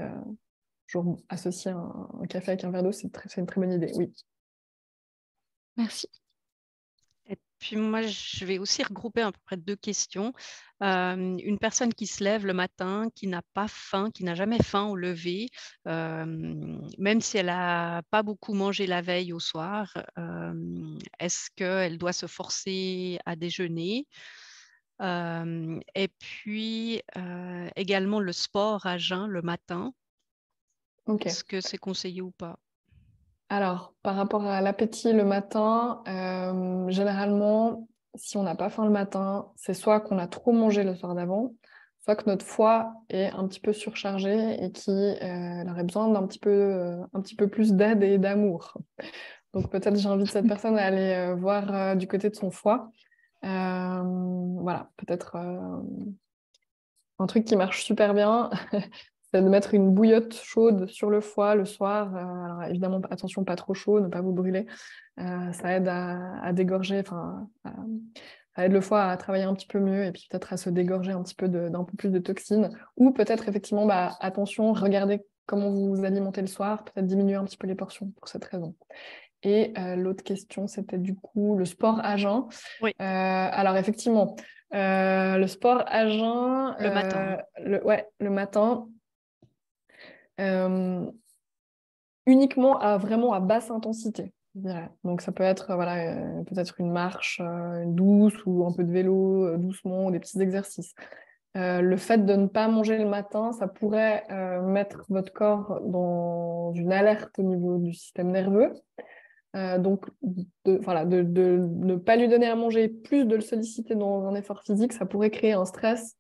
Toujours associer un café avec un verre d'eau, c'est une très bonne idée, oui. Merci. Et puis moi, je vais aussi regrouper à peu près deux questions. Une personne qui se lève le matin, qui n'a pas faim, qui n'a jamais faim au lever, même si elle n'a pas beaucoup mangé la veille au soir, est-ce qu'elle doit se forcer à déjeuner? Et puis également le sport à jeun le matin, Ok. est-ce que c'est conseillé ou pas? Alors, par rapport à l'appétit le matin, généralement, si on n'a pas faim le matin, c'est soit qu'on a trop mangé le soir d'avant, soit que notre foie est un petit peu surchargé et qu'il aurait besoin un petit peu plus d'aide et d'amour. Donc peut-être j'invite cette personne à aller voir du côté de son foie. Voilà, peut-être un truc qui marche super bien, c'est de mettre une bouillotte chaude sur le foie le soir. Alors évidemment, attention, pas trop chaud, ne pas vous brûler. Ça aide à dégorger, ça aide le foie à travailler un petit peu mieux et puis peut-être à se dégorger un petit peu d'un peu plus de toxines. Ou peut-être effectivement, attention, regardez comment vous vous alimentez le soir, peut-être diminuer un petit peu les portions pour cette raison. Et l'autre question, c'était du coup le sport à jeun. Oui, Alors effectivement, le sport à jeun, le matin. le matin, euh, uniquement vraiment à basse intensité, je dirais. Donc ça peut être voilà, peut-être une marche douce ou un peu de vélo doucement, ou des petits exercices. Le fait de ne pas manger le matin, ça pourrait mettre votre corps dans une alerte au niveau du système nerveux. Donc, de ne pas lui donner à manger, plus de le solliciter dans un effort physique, ça pourrait créer un stress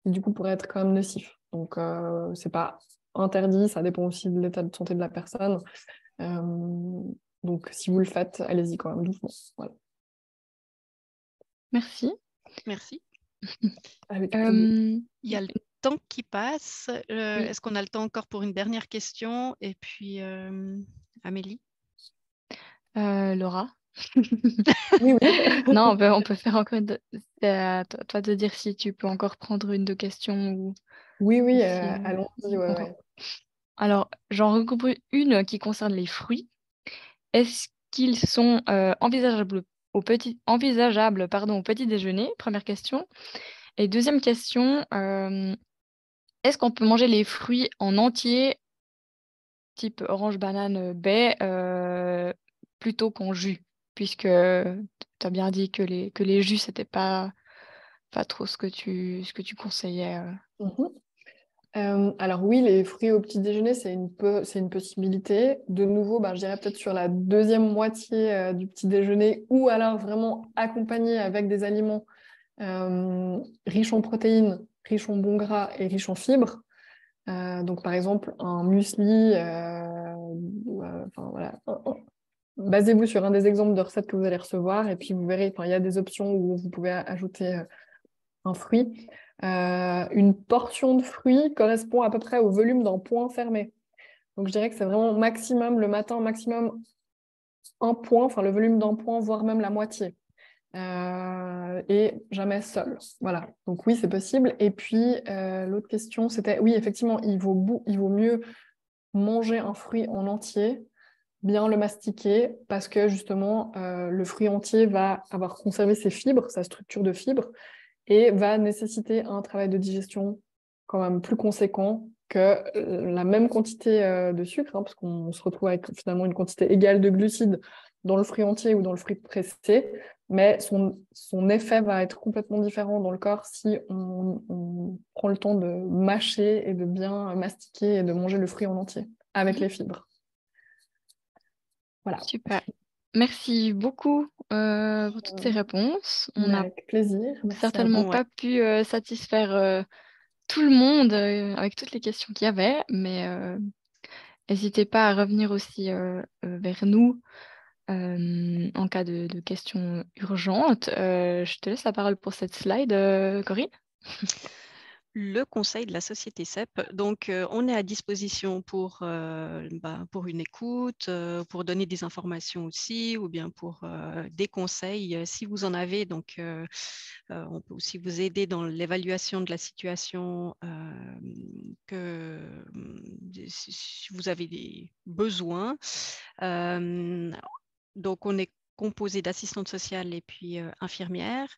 qui, du coup, pourrait être quand même nocif. Donc, c'est pas interdit, ça dépend aussi de l'état de santé de la personne. Donc, si vous le faites, allez-y quand même doucement. Voilà. Merci. Merci. Avec plaisir. Il y a le temps qui passe. Oui. Est-ce qu'on a le temps encore pour une dernière question? Et puis, Amélie? Laura? Oui, oui. Non, on peut faire encore une. C'est à toi de dire si tu peux encore prendre une de questions ou Oui, oui, si, allons-y. Ouais, ouais. Alors, j'en regroupe une qui concerne les fruits. Est-ce qu'ils sont envisageables au petit déjeuner? Première question. Et deuxième question, est-ce qu'on peut manger les fruits en entier, type orange, banane, baie, plutôt qu'en jus? Puisque tu as bien dit que les jus, c'était pas trop ce que tu conseillais. Mhm. Alors oui, les fruits au petit déjeuner, c'est une possibilité. De nouveau, je dirais peut-être sur la deuxième moitié du petit déjeuner ou alors vraiment accompagné avec des aliments riches en protéines, riches en bons gras et riches en fibres. Donc par exemple, un muesli, voilà. Basez-vous sur un des exemples de recettes que vous allez recevoir et puis vous verrez, il y a des options où vous pouvez ajouter un fruit. Une portion de fruits correspond à peu près au volume d'un poing fermé. Donc je dirais que c'est vraiment maximum, le matin, maximum un point, enfin le volume d'un point, voire même la moitié. Et jamais seul. Voilà. Donc oui, c'est possible. Et puis l'autre question, c'était, oui, effectivement, il vaut mieux manger un fruit en entier, bien le mastiquer, parce que justement, le fruit entier va avoir conservé ses fibres, sa structure de fibres, et va nécessiter un travail de digestion quand même plus conséquent que la même quantité de sucre, hein, parce qu'on se retrouve avec finalement une quantité égale de glucides dans le fruit entier ou dans le fruit pressé, mais son effet va être complètement différent dans le corps si on prend le temps de mâcher et de bien mastiquer et de manger le fruit en entier avec les fibres. Voilà. Super. Merci beaucoup pour toutes ces réponses. On n'a Avec plaisir. Merci à certainement vous. Ouais. pas pu satisfaire tout le monde avec toutes les questions qu'il y avait, mais n'hésitez pas à revenir aussi vers nous en cas de questions urgentes. Je te laisse la parole pour cette slide, Corinne. Le conseil de la société CEP. Donc, on est à disposition pour une écoute, pour donner des informations aussi, ou bien pour des conseils si vous en avez. Donc, on peut aussi vous aider dans l'évaluation de la situation si vous avez des besoins. Donc, on est composé d'assistantes sociales et puis infirmières.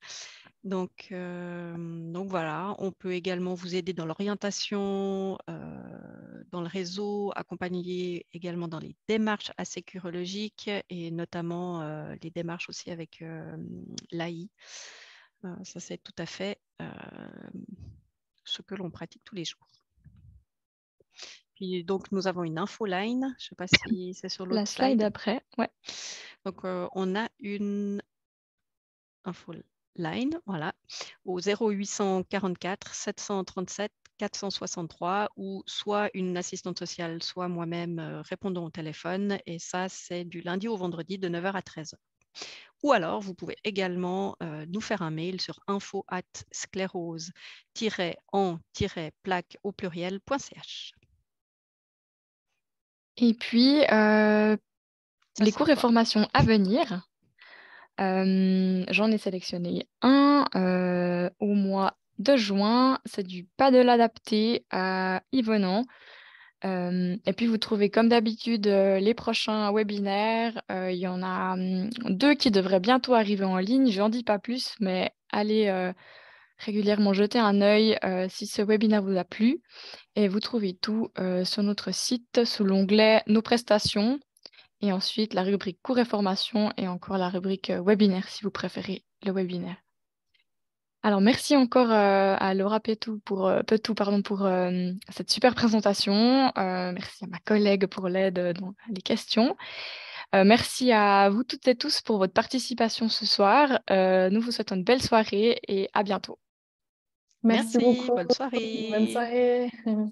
Donc voilà, on peut également vous aider dans l'orientation, dans le réseau, accompagner également dans les démarches asécurologiques et notamment les démarches aussi avec l'AI. Ça, c'est tout à fait ce que l'on pratique tous les jours. Puis donc, nous avons une infoline. Je ne sais pas si c'est sur La l'autre slide slide. d'après, ouais. Donc, on a une infoline, voilà, au 0844 737 463 où soit une assistante sociale, soit moi-même répondons au téléphone. Et ça, c'est du lundi au vendredi de 9h à 13h. Ou alors, vous pouvez également nous faire un mail sur info@sclérose-en-plaque au pluriel.ch. Et puis, Ça, les c'est cours et quoi? formations à venir. J'en ai sélectionné un au mois de juin. C'est du paddle adapté à Yvonand. Et puis, vous trouvez comme d'habitude les prochains webinaires. Il y en a 2 qui devraient bientôt arriver en ligne. Je n'en dis pas plus, mais allez régulièrement jeter un œil si ce webinaire vous a plu. Et vous trouvez tout sur notre site sous l'onglet Nos prestations. Et ensuite, la rubrique cours et formation et encore la rubrique webinaire si vous préférez le webinaire. Alors, merci encore à Laura Petou pour cette super présentation. Merci à ma collègue pour l'aide dans les questions. Merci à vous toutes et tous pour votre participation ce soir. Nous vous souhaitons une belle soirée et à bientôt. Merci Merci, beaucoup. bonne Bonne soirée. soirée.